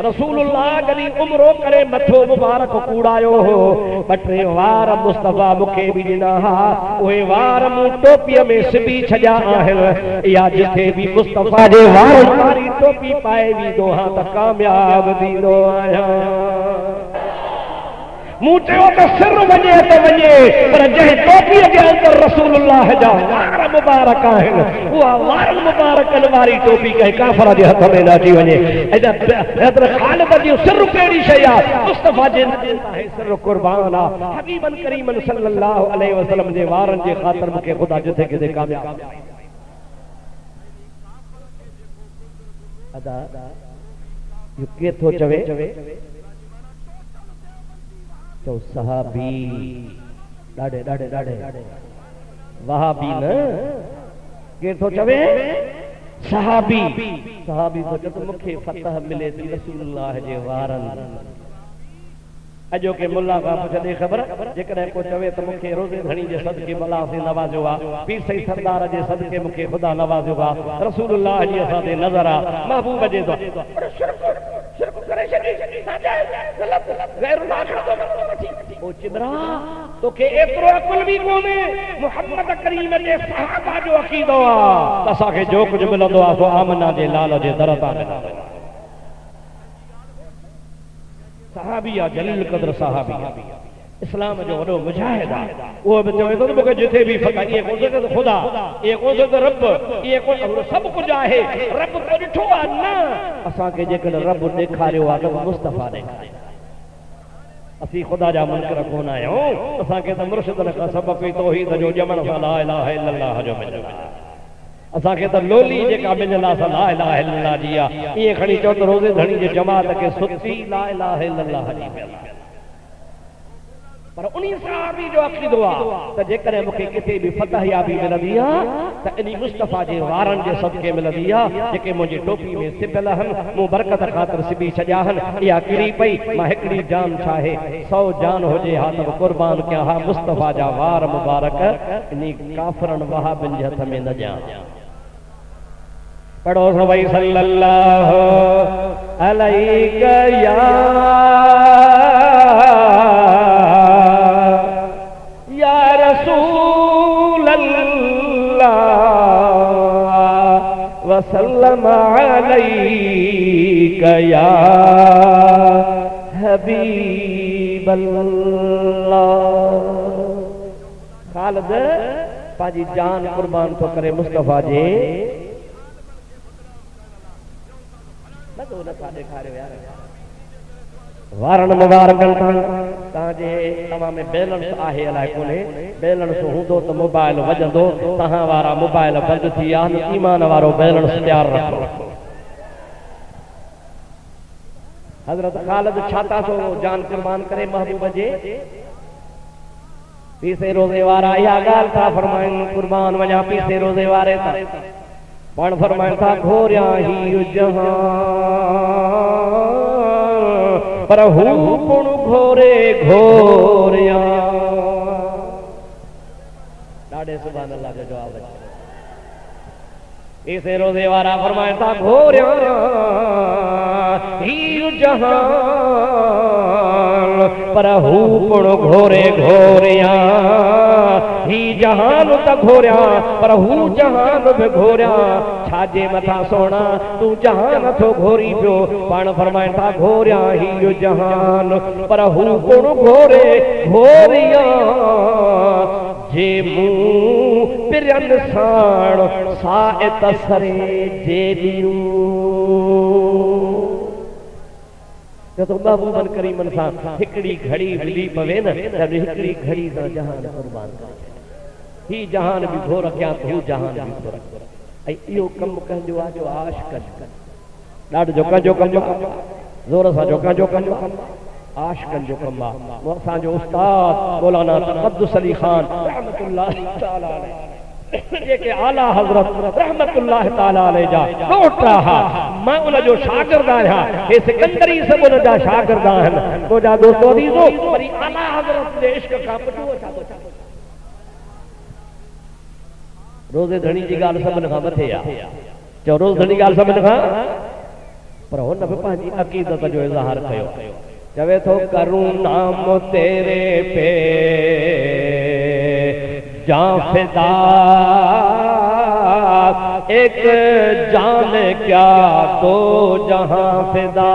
रसूलुल्लाह जॾहिं उम्रो करे मथो मुबारक कूड़ायो हो ॿ टे वार मुस्तफ़ा मूंखे बि ॾिना हा। उहे वार मूं टोपीअ में सिबी छॾिया आहिनि। इहा जिथे बि मुस्तफ़ा जे वारनि वारी टोपी पाए वेंदो हा त कामयाब थींदो आहियां। मूं चयो त सिर वञे त वञे पर जंहिं टोपीअ जे अंदरि रसूलुल्लाह जा वार मुबारक आहिनि उहा वार मुबारकनि वारी टोपी कंहिं काफ़र जे हथ में न अची वञे। हज़रत ख़ालिद जी सिर कहिड़ी शइ आहे मुस्तफ़ा जे सिर क़ुर्बान आहे। हबीबन करीमन सल्लल्लाहु अलैहि वसल्लम जे वारनि जे ख़ातिर मूंखे ख़ुदा जिथे किथे कामयाब अदा केर थो चवे तो सहाबी ॾाढे ॾाढे ॾाढे वहाबी न केर थो चवे सहाबी। सहाबी सोचे तो मूंखे फतह मिले थी रसूलुल्लाह जे वारनि। अॼोके मुल्ला खां पुछंदे ख़बर जेकॾहिं को चवे त मूंखे रोज़े धणी जे सदके भला से नवाज़ियो आहे पीर सही सरदार जे सदके मूंखे ख़ुदा नवाज़ियो आहे रसूलुल्लाह जी असां ते नज़र आहे महबूब जे तोखे एतिरो अकुल बि कोन्हे मुहम्मद करीम जे सहाबा जो अक़ीदो आहे असांखे जो कुझु मिलंदो आहे सो आमना जे लाल जे दर तां मिलंदो आहे। सहाबी आहे जलील क़द्र सहाबी इस्लाम जो वॾो मुजाहिद आहे। उहो बि चवे थो त मूंखे जिथे बि ईअं कोन थिए त ख़ुदा ईअं कोन थिए त रब ईअं कोन सभु कुझु आहे रब को ॾिठो आहे न। असांखे जेकॾहिं रब ॾेखारियो आहे त मुस्तफ़ा ॾेखारियो। असीं ख़ुदा जा मुनकर कोन आहियूं। असांखे त मुर्शिदनि खां सबक़ तौहीद जो ॼमण सां ला इलाहा इल्लल्लाह जो मिलियो आहे। असांखे त लोली जेका मिलियल आहे ला इलाहा इल्लल्लाह जी आहे। ईअं खणी चओ त रोज़े धणी जे जमात खे सुठी ला इलाहा इल्लल्लाह जी मिलियल आहे। पर उन्हीं सहाबी जो अक़ीदो आहे त जेकॾहिं मूंखे किथे बि फतह याबी मिलंदी आहे त इन मुस्तफ़ा जे वारनि जे सदके मिलंदी आहे जेके मुंहिंजी टोपी में सिबियल आहिनि मूं बरकत ख़ातिर सिबी छॾिया आहिनि। इहा किरी पई मां हिकिड़ी जान चाहे 100 जान हुजे हा त क़ुर्बान कया हा मुस्तफ़ा जा वार मुबारक इन काफ़रनि वहाबिन जे हथ में न ॾियां। पढ़ो सभई सल्लल्लाहु अलैहि या रसूल अल्लाह वसल्लम अलैका या हबीब अल्लाह। ख़ालिद पंहिंजी जान कुर्बान थो करे मुस्तफ़ा जे नथा ॾेखारियो यार वारन मुबारकन ताजे तमाम में बैलेंस आहे अलाए कोने बैलेंस हूंदो तो मोबाइल वजंदो तहां वारा मोबाइल बंद थी आन ईमान वारो बैलेंस तैयार रखो हजरत खालिद छाता सो जान कुर्बान करे महबूब जे पीसे रोज़े वारा या गाल था फरमाइन कुर्बान वजा पीसे रोज़े वारे था पण फरमाइन था घोरिया ही जहां पर हू पुण घोरे घोरिया ॾाढे सुभान अल्लाह जो जवाब इसे रोज़े वारा फरमाए था घोरिया ही जहान पर हू पुण घोरे घोरिया ही जहान त घोरिया पर हू जहान भी घोरिया छाजे मथा सोना तू जहान थो घोरी पियो पाण फरमाए था घोरिया ही जहान पर हू पुण घोरे घोरिया जे मुंह पिरन साण साए तसरे जे दियूं तो महबूबन करीमन सा हिकड़ी घड़ी मिली पवे न तब हिकड़ी घड़ी सा जहान कुर्बान ही जहान भी घोर क्या तू जहान भी घोर ऐ इयो कम कंजो आ जो आश कर ॾाढो जो कंजो कम जोर सा जो कंजो कम आश कंजो कम असां जो उस्ताद मौलाना तक़द्दुस अली खान रहमतुल्लाह तआला अलैह जेके आला हजरत रहमतुल्लाह तआला अलैह जा ॾोट रहा मैं उन जो शागिर्द आहियां हे सिकंदरी सब उन जा शागिर्द आहिनि मुंहिंजा दोस्तो अज़ीज़ो वरी आला हजरत जे इश्क खां पुछो छा रोज़े धणी जी ॻाल्हि सभिनि खां मथे आहे चओ रोज़ धणी ॻाल्हि सभिनि खां पर हुन बि पंहिंजी अक़ीदत जो इज़हार कयो चवे तो करूं नाम तेरे पे जान फिदा एक जान क्या तो जहां फिदा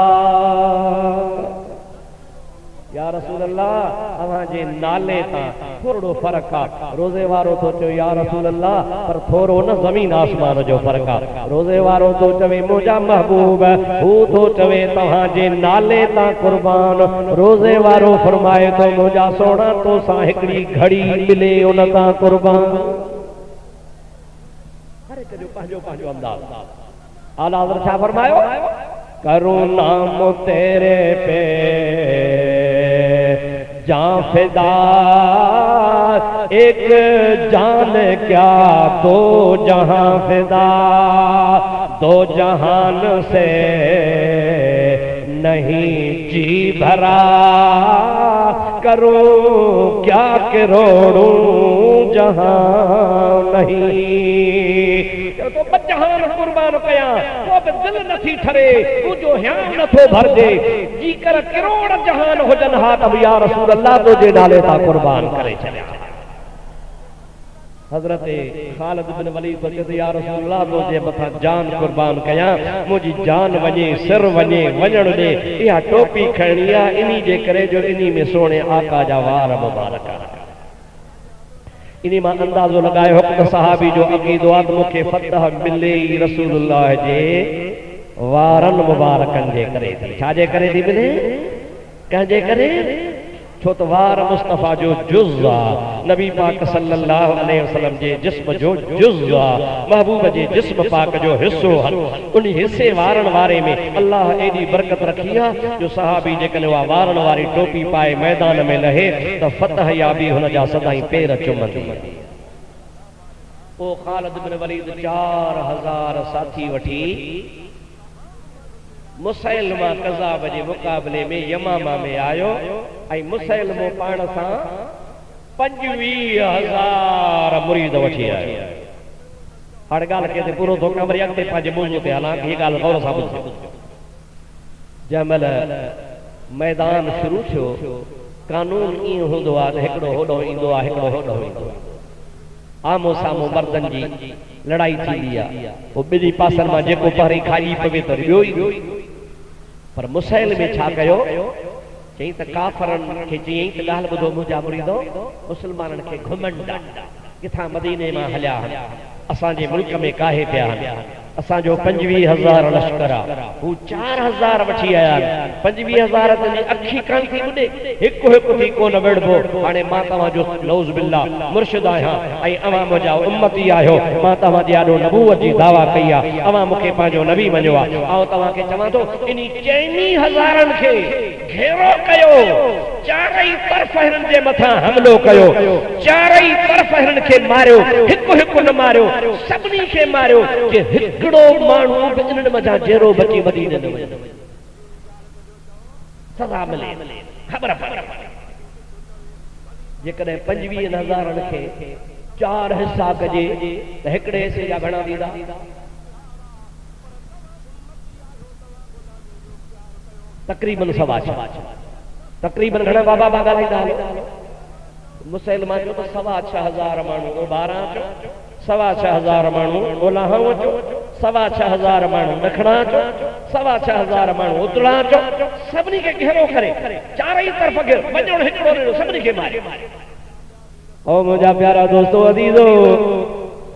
या रसूल अल्लाह अवां जे नाले ता थोड़ो फर्क आ रोज़े वारो तो चो या रसूल अल्लाह पर थोड़ो न जमीन आसमान जो फर्क आ रोज़े वारो तो चवे मुझा महबूब हू तो चवे तहां जे नाले ता कुर्बान रोज़े वारो फरमाए तो मुझा सोना तो सा हिकड़ी घड़ी मिले उन ता कुर्बान हर एक जो पंहिंजो पंहिंजो अंदाज़ आला हज़रत छा फरमायो करूं नाम तेरे पे जान फिदा एक जान क्या दो जहां फिदा दो जहान से नहीं जी भरा करूं क्या करोड़ूं जहां नहीं तो जहान कुर्बान कया तो बि दिल नथी ठरे तुझो ह्याम नथो भरजे जी कर करोड़ जहान हुजन हा त या रसूल अल्लाह तो जे नाले ता कुर्बान करे छलिया हजरत खालिद बिन वलीद तो चए या रसूल अल्लाह तो जे मथा जान कुर्बान कया मुजी जान वने सिर वने वणण दे या टोपी खणी आ इनी जे करे जो इनी में सोने आका जा वार मुबारक इनी मां अंदाजो लगायो हुकम सहाबी जो अकीदो आद मुखे फतह मिले रसूलुल्लाह जे वारन मुबारकन जे करे छाजे करे दी मिले कंजे करे छो तो वार मुस्तफा जो जुज़ आ नबी पाक सल्लल्लाहु अलैहि वसल्लम जे जिस्म जो जुज़ आ महबूब जे जिस्म पाक जो हिस्सो उन हिस्से वारन वारे में अल्लाह एडी बरकत रखी आ जो सहाबी जे कने वा वारन वारी टोपी पाए मैदान में लहे तो फतह याबी हुन जा सदाई पैर चुमंदी ओ खालिद बिन वलीद 4000 साथी वठी मुसैलमा कज़ाब जे मुकाबले में यमामा में आयो ऐं मुसैलमो पाण सां 25000 मुरीद वठी आयो हाणे ॻाल्हि खे पूरो थो कमरे अॻिते पंहिंजे मौज़ू ते हलां हीअ ॻाल्हि गौर सां ॿुधो जंहिंमहिल मैदान शुरू थियो कानून ईअं हूंदो आहे त हिकिड़ो होॾो ईंदो आहे हिकिड़ो होॾो ईंदो आहे आमो सामो मर्दनि जी लड़ाई थींदी आहे पोइ ॿिनी पासनि मां जेको पहिरीं खाई पवे त ॿियो ई पर मुसैल में छा कयो चई त काफ़रनि खे चई त ॻाल्हि ॿुधो मुंहिंजा मुरीदो मुस्लमाननि खे घुमंड किथां मदीने मां हलिया असांजे मुल्क में काहे पिया असांजो 25,000 लश्कर आहे, हू 4,000 वठी आया आहिनि। 25,000 जी अखी कान थी ॿुधे, हिकु हिकु थी कोन विढ़बो। हाणे मां तव्हांजो नौज़ बिल्ला मुर्शिद आहियां ऐं अवां मुंहिंजा उम्मती आहियो। मां तव्हांजे आॾो नबूवत जी दावा कई आहे, अवां मूंखे पंहिंजो नबी मञियो आहे। ऐं तव्हांखे चवां थो, इन 4,000 खे घेरो कयो, चारई तरफ़ हिननि जे मथां हमिलो कयो, चारई तरफ़ हिननि खे मारियो, हिकु हिकु न मारियो, सभिनी खे मारियो कि हिकिड़ो माण्हू बि इन्हनि मथां जहिड़ो बची मदीने न वञे, सज़ा मिले, ख़बर पए। जेकॾहिं 25,000 खे 4 हिसा कजे त हिकिड़े हिसे जा घणा ॾींदा? तक़रीबन 6.5। तक़रीबन घणा बाबा ॻाल्हाईंदा आहिनि? मुसलमान जो त 6,500 माण्हू, 12 चो 6,500 माण्हू, ओलाहो चो 6,500 माण्हू, ॾखणा चो 6,500 माण्हू, उतरा चो, सभिनी खे घेरो करे चारई तरफ़ घेरो, वञो हिकिड़ो सभिनी खे मारे। ओ मुंहिंजा प्यारा दोस्तो अज़ीज़ो,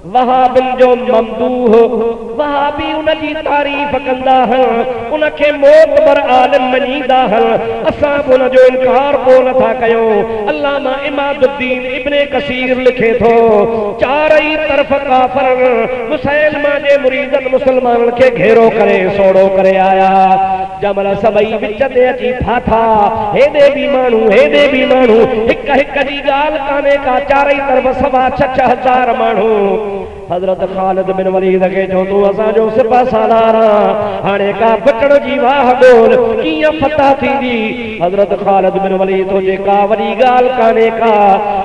वहाबिन जो ममदूह, वहाबी उनजी तारीफ़ कंदा आहिनि, उनखे मोतबर आलिम मञींदा आहिनि। असां बि उनजो इनकार को नथा कयूं। अल्लामा इमादुद्दीन इब्ने कसीर लिखे थो, चारई तरफ़ काफ़िर मुसलमान जे मुरीदन मुसलमाननि खे घेरो करे सोड़ो करे आया। जमल सभई विच ते अची फाथा, हेॾे बि माण्हू हेॾे बि माण्हू, हिक हिक जी ॻाल्हि कान्हे का, चारई तरफ़ 6,500 माण्हू। हज़रत ख़ालिद बिन वलीद खे चयो, तूं असांजो सिपह सालार आहीं, हाणे का बचण जी वाह ॻोल्ह, कीअं फतह थींदी? हज़रत ख़ालिद बिन वलीद तो जेका वॾी ॻाल्हि कान्हे का,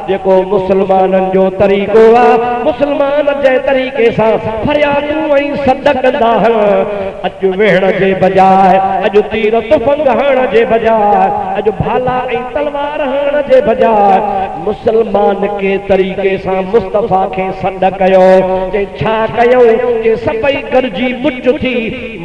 जेको मुसलमाननि जो तरीक़ो आहे, मुसलमान जे तरीक़े सां फरियादूं ऐं सॾ कंदा आहिनि। अॼु वेहण जे बजाए, अॼु तीर तुफ़ंग हणण जे बजाए, अॼु भाला ऐं तलवार हणण जे बजाए, मुसलमान के तरीक़े सां मुस्तफ़ा खे सॾ कयो। जे छा कयूं कि सभई गॾिजी मुच थी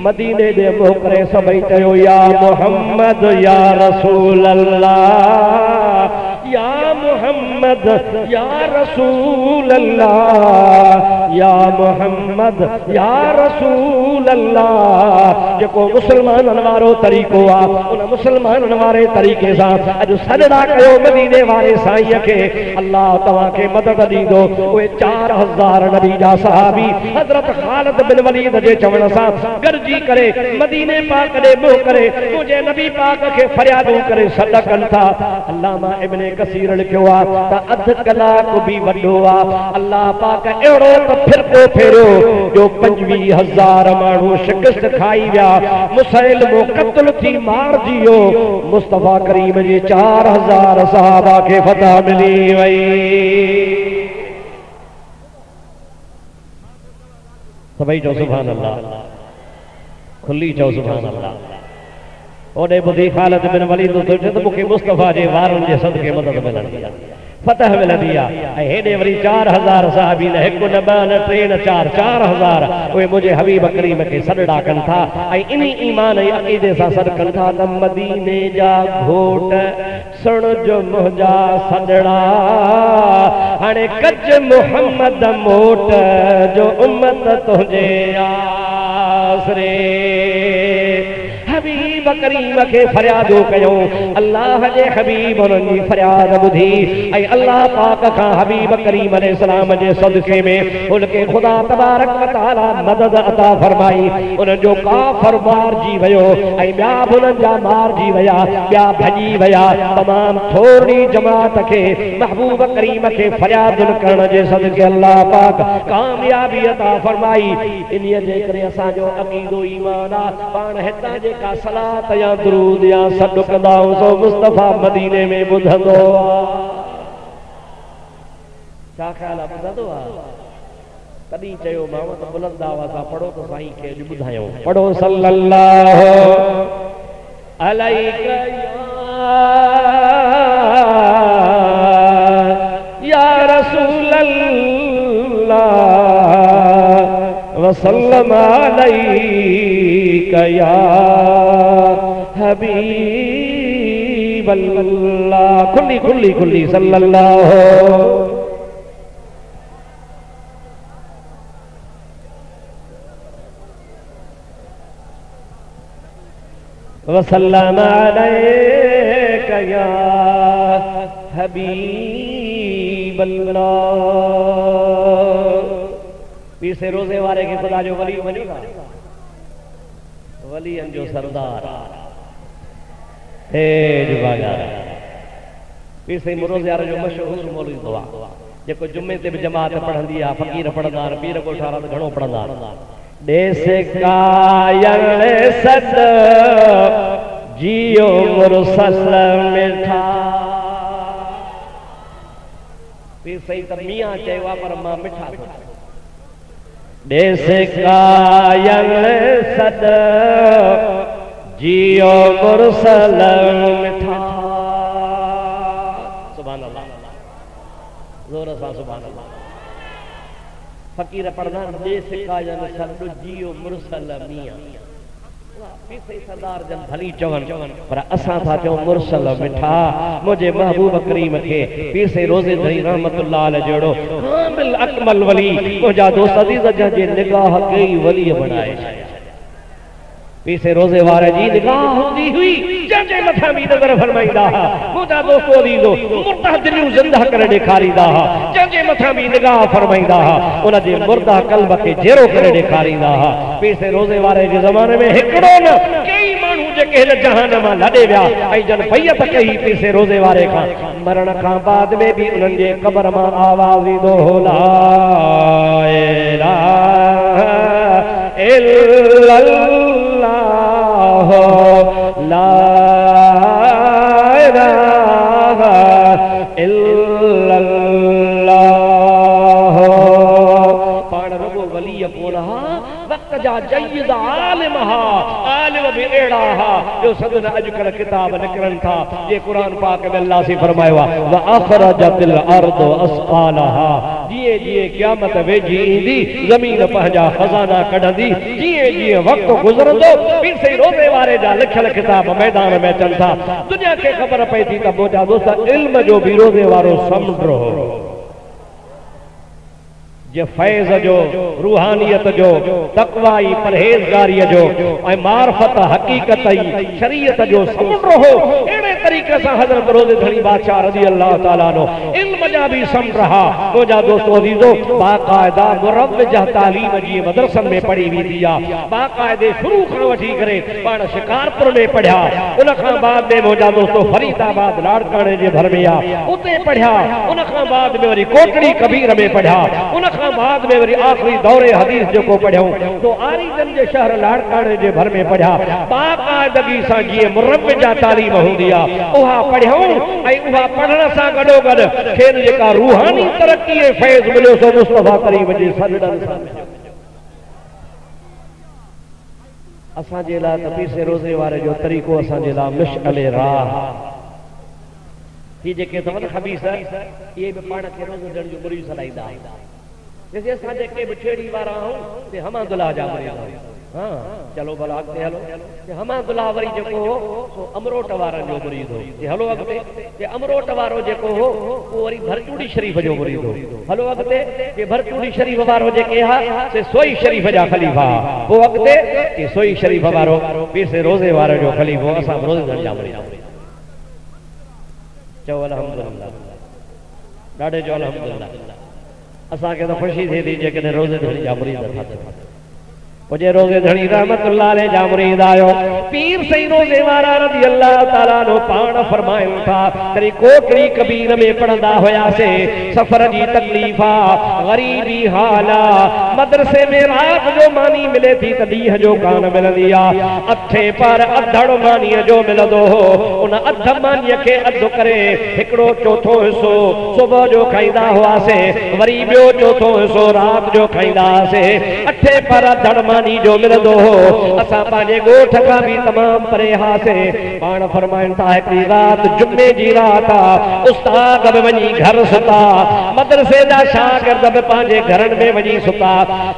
मदीने जे मोकिले सभई चयो, या मोहम्मद या रसूल अल्लाह, या मोहम्मद या रसूल अल्लाह, या मोहम्मद या रसूल अल्लाह। जेको मुसलमाननि वारो तरीक़ो आहे, उन मुसलमाननि वारे तरीक़े सां अॼु सॾड़ा कयो मदीने वारे साईं खे, अल्लाह तव्हांखे मदद ॾींदो। उहे 4,000 नबी जा सहाबी हज़रत ख़ालिद बिन वलीद जे चवण सां गॾिजी करे मदीने पाक ॾे मुंहुं करे मुंहिंजे नबी पाक खे फरियादूं करे सॾ कनि था। अल्लामा इब्ने कसीर लिखियो आहे त अधु कलाक बि वॾो आहे, अल्लाह पाक अहिड़ो त फिरको फेरियो जो 25,000 माण्हू शिकस्त खाई विया, मुसैलमो क़त्ल थी मारिजी वियो, मुस्तफ़ा करीम जे 4,000 सहाबा खे फतह मिली वई। सभई चओ सुभान अल्लाह, खुली चओ सुभान अल्लाह। ओॾे ॿुधी ख़ालिद बिन वलीद सोचे त मूंखे मुस्तफ़ा जे वारनि जे सदके मदद मिलंदी आहे, फतह मिलंदी आहे। ऐं हेॾे वरी 4,000 सहाबी न, हिकु न ॿ न टे न 4,000 उहे मुंहिंजे हबीब करीम खे सॾड़ा कनि था ऐं इन ईमान ऐं अक़ीदे सां सॾ कनि था त मदीने जा घोट सुण जो मुंहिंजा सॾड़ा, हाणे कज मुहम्मद मोट जो उम्मत तुंहिंजे आसरे। हबीब करीम खे फरियादूं कयूं, अल्लाह जे हबीब उन्हनि जी फरियाद ॿुधी ऐं अल्लाह पाक खां हबीब करीम अलैहिस्सलाम जे सदके में उनखे ख़ुदा तबारक व तआला मदद अता फरमाई। उन्हनि जो काफ़र मारिजी वियो ऐं ॿिया बि उन्हनि जा मारिजी विया, ॿिया भॼी विया। तमामु थोरी जमात खे महबूब करीम खे फरियादुनि करण जे सदके अल्लाह पाक कामयाबी अता फरमाई। इन्हीअ जे करे असांजो अक़ीदो ईमान आहे, पाण हितां जेका सलात या दुरूद या सॾु कंदा सो मुस्तफ़ा मदीने में ॿुधंदो आहे। छा ख़्याल आहे, ॿुधंदो आहे? तॾहिं चयो मां त बुलंद आवाज़ सां पढ़ो त साईं खे अॼु ॿुधायूं। पढ़ो सल्लल्लाहु अलैहि या रसूल अल्लाह वसल्लम अलैका या हबीब अल्लाह। खुली खुली खुली सल्लल्लाहु। वसल्लम अलैका या हबीब अल्लाह। पीर से रोज़े वारे के खुदा जो वली वली वलियन जो सरदार तेज बाजार पीर से रोज़े वारे जो मशहूर मौलवी दुआ जेको जुम्मे ते भी जमात पढ़ंदी आ, फकीर पढ़ंदा, पीर को ठारा तो घणो पढ़ंदा। देस कायल सद जियो मुरसल मिठा। पीर सही त मियां चयो पर मां मिठा। देस कायल सद जियो मुरसल मिठा। सुभान अल्लाह, जोर सा सुभान अल्लाह। फकीर पढ़ना देस कायल सद जियो मुरसल मियां। पीर सही सरदार जन भली चवन पर असां था चो मुरसल मिठा मुझे महबूब करीम के। पीर सही रोज़े धरी रहमतुल्लाह अलैह जोड़ो कामिल अकमल वली मुझा दोस्त अजीज जे निगाह कई वली बनाए। पीर से रोज़े वारे जी निगाह होंदी हुई जंहिंजे मथां बि नज़र फरमाईंदा हा। मुंहिंजा दोस्तो अज़ीज़ो मुर्दा दिलियूं ज़िंदा करे ॾेखारींदा हा। जंहिंजे मथां बि निगाह फरमाईंदा हा उनजे मुर्दा क़ल्ब खे जहिड़ो करे ॾेखारींदा हा। पीर से रोज़े वारे जे ज़माने में हिकिड़ो न कई माण्हू जेके हिन जहान मां लॾे विया ऐं जन बैत कई पीर से रोज़े वारे खां। मरण खां बाद में बि उन्हनि जे क़ब्र मां आवाज़ ईंदो हो ला इलाहा इल्लल्लाह ला इलाहा इल्लल्लाह। पाण रबो वली पोरहा वक्त जा जय्यद आलिम हा, आलिम भी एड़ा हा जो सदन अजकल किताब निकरन था। ये कुरान पाक में अल्लाह से फरमायो व अखरजतिल अर्द अस्कालहा। जिए जिए क़यामत वेझी ईंदी ज़मीन पंहिंजा खजाना कढंदी। जिए जिए वक्त गुज़रंदो पीर सही रोज़े वारे जा लिखियल किताब मैदान में अचनि था। दुनिया खे ख़बर पए थी त मुंहिंजा दोस्त इल्म जो भी रोज़े वारो समुंड हो। जे फैज़ जो रूहानियत जो तक़वाई परहेज़गारी जो ऐं मार्फत हक़ीक़त शरीयत जो समुंड हो। अहिड़े तरीक़े सां हज़रत रोज़े धणी बादशाह रज़ी अल्लाह ताला नो इल्म जा भी समुंड रहा। मुंहिंजा दोस्तो अज़ीज़ो बाक़ायदा मुरव्विजा तालीम जी मदरसन में पढ़ी वेंदी आहे। बाक़ायदे शुरू खां वठी करे पाण शिकारपुर में पढ़िया, उन खां बाद में मुंहिंजा दोस्तो फरीदाबाद लाड़काणे जे भर में आहे उते पढ़िया, उन खां बाद में वरी कोटड़ी कबीर में पढ़िया, उन बाद में वरी आखिरी दौरे हदीस जो को पढ़ियो तो आरीगंज जे शहर लाड़काणे जे भर में पढ़िया। बाक़ायदगी सां जीअं मुरव्विजा तालीम हूंदी आहे उहा पढ़ियो ऐं उहा पढ़ण सां गॾोगॾु खेनि जेका रूहानी तरक़ी ऐं फैज़ मिलियो सो मुस्तफ़ा करीम जे सदन सां। असांजे लाइ त पीर से रोज़े वारे जो तरीक़ो असांजे लाइ मिशअल राह। ही जेके अथव न ख़बीस इहे बि पाण खे रोज़े ॾियण जो बुरी सलाहींदा आहिनि। जैसे असांजे के बि छेड़ी वारा आहियूं ते हमादुल्लाह जा मरीज़ आहियूं। हाँ चलो भला अॻिते हलो। हमादुल्लाह वरी जेको हो सो अमरोट वारनि जो मुरीद हो। हलो अॻिते ते अमरोट वारो जेको हो उहो वरी भरचूड़ी शरीफ़ जो मुरीद हो। हलो अॻिते ते भरचूड़ी शरीफ़ वारो जेके हा से सोई शरीफ़ जा ख़लीफ़ा। पोइ अॻिते ते सोई शरीफ़ वारो पीर से रोज़े वारे जो ख़लीफ़ो। असां रोज़े जा मरीज़ चओ अल्हम्दुलिल्लाह, ॾाढे चओ अल्हम्दुलिल्लाह। असांखे त ख़ुशी थिए थी जेकॾहिं रोज़े धणी जा मुरीद था। मुझे रोज़े धणी रहमतुल्लाह अलैह जा मुरीद आयो। पीर सही रोज़े वारा रज़ी अल्लाह ताला नो पाण फरमाइनि था तरी कोटड़ी कबीर में पढ़ंदा हुयासे। सफ़र जी तकलीफ़ा ग़रीबी हाला मदरसे में रात जो मानी मिले थी त ॾींहं जो कान मिलंदी आहे। अठे पर अधड़ मानीअ जो मिलंदो हो। उन अध मानीअ खे अधु करे हिकिड़ो चोथों हिसो सुबुह जो खाईंदा हुआसीं, वरी ॿियो चोथों हिसो राति जो खाईंदा हुआसीं। अठे पर अधड़ जो मिलंदो हो। असां पंहिंजे ॻोठ खां बि तमामु परे हासे। पाण फरमाइनि था हिकिड़ी राति जुमे जी राति आहे, उस्ताद बि वञी घर सुता, मदरसे जा शागिर्द बि पंहिंजे घरनि में वञी सुता।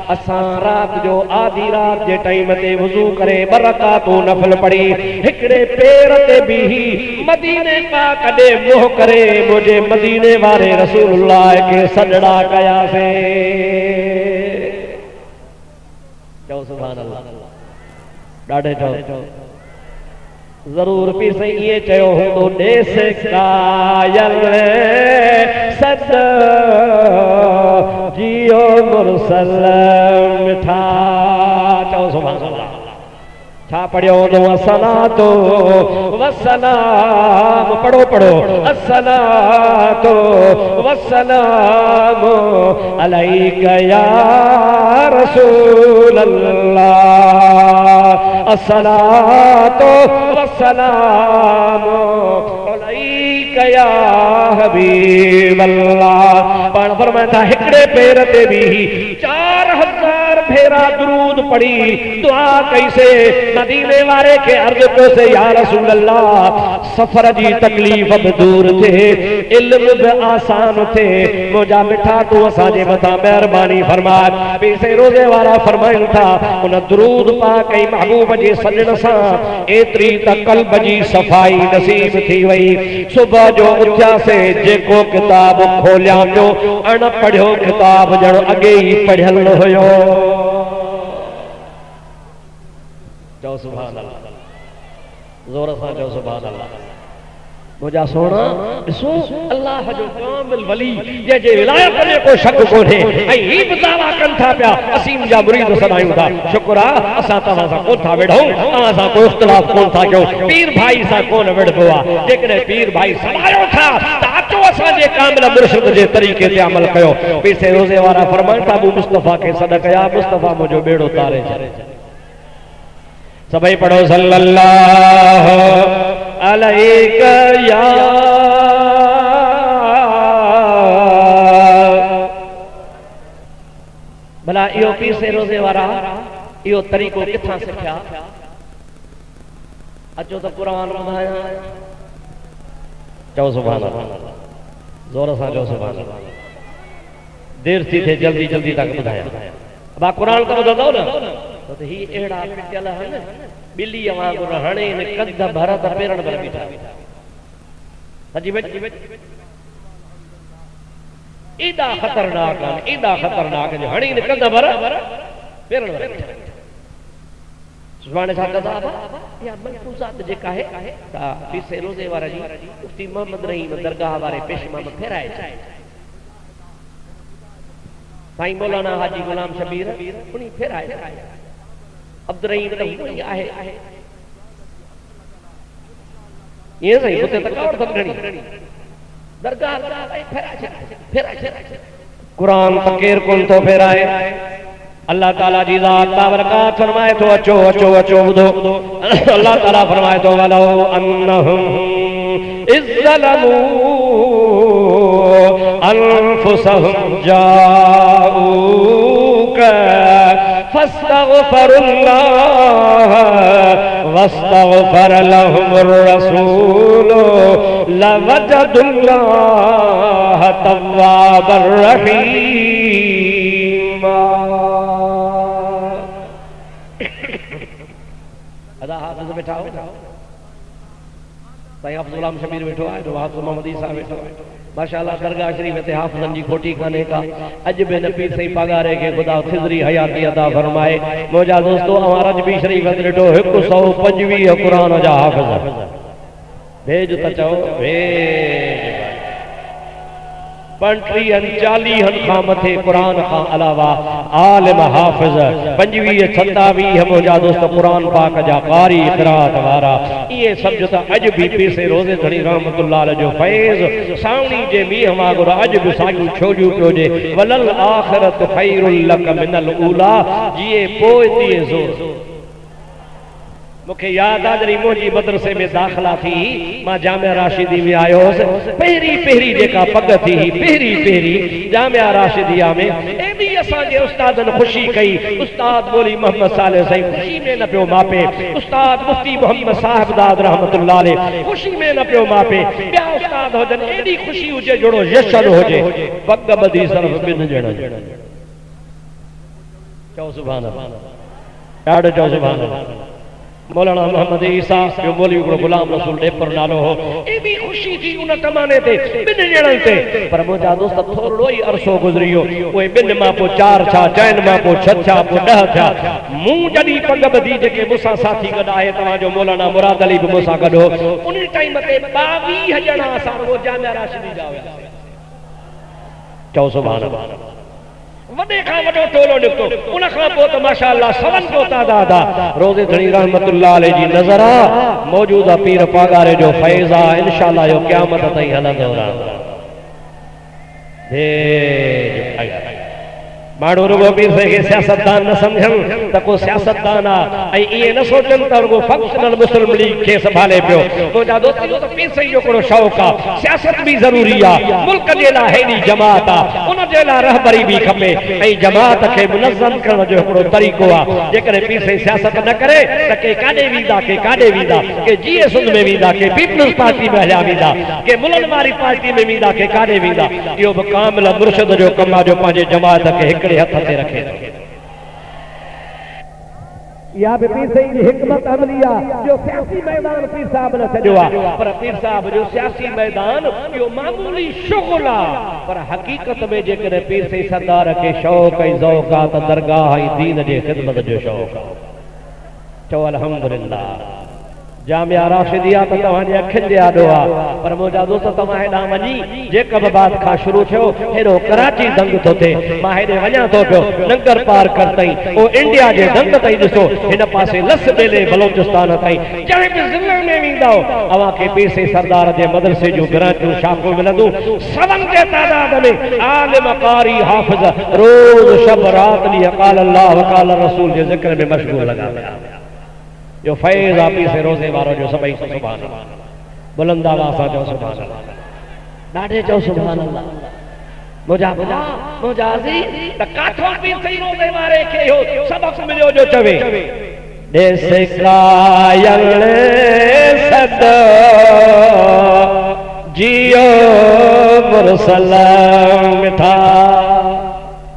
असां राति जो आधी राति जे टाइम ते वुज़ू करे 2 रकातूं नफ़िल पढ़ी हिकिड़े पेर ते बीही मदीने पाक ॾे मुंहुं करे मुंहिंजे मदीने वारे रसूलुल्लाह खे सजड़ा कयासीं। चओ सुभान अल्लाह, ॾाढे चओ जरूर पी सही ये चयो हूंदो देस कायल सद जियो मुरसल मिठा चओ सुभान अल्लाह छा पढ़ियो हूंदो अस्सलातो वस्सलाम पढ़ो पढ़ो अस्सलातो वस्सलाम अलैका या रसूल अल्लाह अस्सलातो वस्सलाम अलैका या हबीब अल्लाह पाण फरमाता हिकड़े पैर ते भी 4000 भेरा दुरूद पढ़ी दुआ कैसे मदीने वाले के अर्ज को से या रसूल अल्लाह सफर जी तकलीफ भी दूर थे इल्म भी आसान थे मुझा मिठा तू असांजे मथा मेहरबानी फरमा पीसे रोजे वाला फरमाइन था उन दुरूद पाक ऐं महबूब जे सजण सां एतरी त कल्ब जी सफाई नसीब थी वई सुबह जो उथिया से जेको किताब खोलिया पियो अण पढ़ियो किताब जण अगे ही पढ़ियल हुयो चओ सुभान अल्लाह जोर सां चओ सुभान अल्लाह मुझा सोना ॾिसो अल्लाह जो कामिल वली जे विलायत में को शक कोन्हे ऐं ही बि दावा कनि था पिया असीं मुंहिंजा मुरीद सदायूं था शुक्र आहे असां तव्हां सां कोन था वेढ़ूं तव्हां सां कोई इख़्तिलाफ़ कोन था कयूं पीर भाई सां कोन विढ़बो आहे जेकॾहिं पीर भाई सलायो था त अचो असांजे कामिल मुर्शिद जे तरीक़े ते अमल कयो पीसे रोज़े वारा फरमाइनि था अबू मुस्तफ़ा खे सॾ कया मुस्तफ़ा मुंहिंजो बेड़ो तारे छॾे सभई पढ़ो सल्लल्लाहु अलैका या भला इहो पीसे रोज़े वारा इहो तरीक़ो किथां सिखिया अचो त क़ुरान ॿुधायां चओ सुभान अल्लाह ज़ोर सां चओ सुभान अल्लाह देर थी थे जल्दी जल्दी तक ॿुधायां बा क़ुरान त ॿुधंदव न तो ही एड़ा पिटल है बिल्ली वांगुर हणे ने कद भरत पेरण पर बीठा सजी बेट एदा खतरनाक जो हणी ने कद भर पेरण पर बीठा सुभाणे छा कदा या मलफूजात जेका है ता पीसे रोज़े वारा जी मुफ्ती मोहम्मद रहीम दरगाह वारे पेशमा में फेराए साईं मौलाना हाजी गुलाम शबीर उनी फेराए अब्दुर्रहीम रहीम आहे ये सही उते तक और समझणी दरगाह फेराए कुरान फकीर कोन तो फेराए अल्लाह ताला जी ज़ात बाबरकात फरमाए तो अचो अचो अचो ॿुधो अल्लाह ताला फरमाए तो वलो अन्नहुम इज़्ज़लमू अनफुसहुम जाऊका फस्तगफरुल्लाह वस्तगफर लहुमुर रसूल लवजदुल्लाह तव्वाबर रहीम अदा हाफ़िज़ बैठा हो साईं हाफ़िज़ गुलाम शबीर बैठो है जो हाफ़िज़ मोहम्मद ईसा बैठो है माशाअल्लाह दरगाह शरीफ ते हाफ़िज़न जी खोटी खाने का अज बे न पीर सही पगारे के खुदा खिजरी हयाती अता फरमाए मोजा दोस्तों हमारा रजबी शरीफ ते ॾिठो 125 कुरान जा हाफ़िज़ भेज त चओ भेज 40 खां मथे कुरान खां अलावा आलिम हाफ़िज़ 25-27 मोजा दोस्त कुरान पाक जा कारी क़िरात वारा ये सब जो अज भी पीसे रोज़े धणी रहमतुल्लाह जो फैज़ सावणी जे मींह वांगुरु अज भी सागियूं छोड़ियूं पियो जे वलल आखिरत खैरुल लक मिनल ऊला जिए पोइ थिए ज़ोर मुखे याद आ जरी मोजी मदरसे में दाखिला थी मां जामिया राशिदी में आयो पहरी जेका पग थी पहरी जामिया राशिदिया में एडी असा के उस्तादन खुशी कई उस्ताद मौलवी मोहम्मद साले सही खुशी में न पियो मापे उस्ताद मुफ्ती मोहम्मद साहब दाद रहमतुल्लाह अलैह खुशी में न पियो मापे क्या उस्ताद हो जन एडी खुशी हुजे जोड़ो यशन होजे पग बदी सिर्फ बिन जण चओ सुभान अल्लाह ॾाढो चओ सुभान अल्लाह मौलाना मोहम्मद ईसा जो मौलवी को गुलाम रसूल डेपर नालो हो ए भी खुशी थी उन कमाने ते बिन जणन ते पर मुजा दोस्त थोड़ो ही अरसो गुजरियो ओए बिन मा पो 4 छा चैन मा पो 6 छा पो 10 छा मु जडी पग बदी जेके मुसा साथी गड आहे तवा जो मौलाना मुराद अली भी मुसा गड हो उन टाइम ते 22 जना सा वो जामिया राशिदी जावे चओ सुभान अल्लाह वडे खां वडो टोलो निकतो उन खां पो त माशाअल्लाह सवन को तादाद रोज़े धणी रहमतुल्लाह अलैहि जी नजर मौजूदा पीर पागारे जो फैज़ इंशाअल्लाह यो क़यामत ताईं हलंदो रहे माण्हू रुगो पीर से के सियासतदान न समझन त को सियासतदान आई ये न सोचन त रुगो फंक्शनल मुस्लिम लीग के संभाले पियो तो जा दोस्तों तो पीर से जो कोड़ो शौक सियासत भी जरूरी आ मुल्क जे ला हेडी जमात आ उन जे ला रहबरी भी खपे आई जमात के मुनज़्ज़म करण जो कोड़ो तरीको आ जेकर पीर से सियासत न करे त के काडे वीदा के जीए सुध में वीदा के पीपल्स पार्टी में हलिया वीदा के मुल्क वारी पार्टी में वीदा के काडे वीदा यो भी कामिल मुर्शिद जो कमा जो पांजे जमात के हथ ते रखे या भी पीर साईं जी हिकमत अमलिया जो सियासी मैदान पीर साहब ने छड़ियो पर पीर साहब जो सियासी मैदान यो मामूली शुगल पर हकीकत में जेकर पीर साईं सरदार के शौक ऐं ज़ौक़ त दरगाह ऐं दीन जे खिदमत जो शौक चओ अल्हम्दुलिल्लाह जामिया राशिदिया त तव्हांजे अखियुनि जे आॾो आहे पर मुंहिंजा दोस्त तव्हां हेॾां वञी जेका बि बात खां शुरू थियो हेॾो कराची दंग थो थिए मां हेॾे वञा थो पियो नंगर पार कर ताईं ओ इंडिया जे दंग ताईं ॾिसो हिन पासे लस ॿेले बलोचिस्तान ताईं जंहिं बि ज़िले में वेंदव अव्हां खे पीर साईं सरदार जे मदरसे जूं ग्रांटियूं शाखूं मिलंदियूं सवन जे तादाद में आलिम कारी हाफ़िज़ रोज़ शब रात ॾींहुं क़ाल अल्लाह व क़ाल रसूल जे ज़िक्र में मशगूल लॻा पिया यो फैज़ आपी से रोज़े वारो जो सभई सुभान अल्लाह बुलंद आवाज़ सां चओ सुभान अल्लाह ॾाढे चओ सुभान अल्लाह मुंहिंजा अज़ीज़ त काथों पीर साईं रोज़े वारे खे इहो सबक़ मिलियो जो चवे ॾेस कायल सद जियो मुरसल मिठा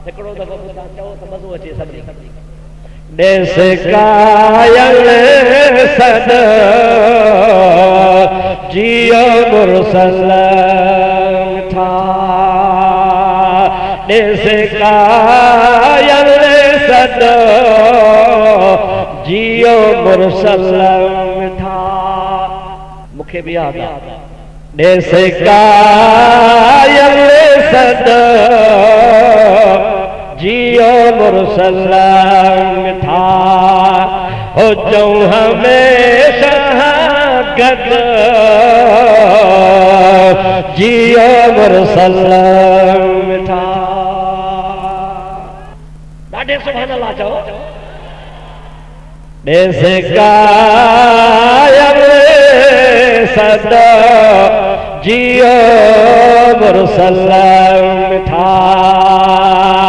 हिकिड़ो दफ़ो चओ त मज़ो अचे सभिनी देश कायल सद जियो मुरसल था देश कायल सद जियो मुरसल था मुखे भी याद आ देश कायल सद जियो मुरसल था हो जाऊं हमेशा गद जियो मुरसल था ॾाढे सुभान अल्लाह चओ देस कायल सद जियो मुरसल था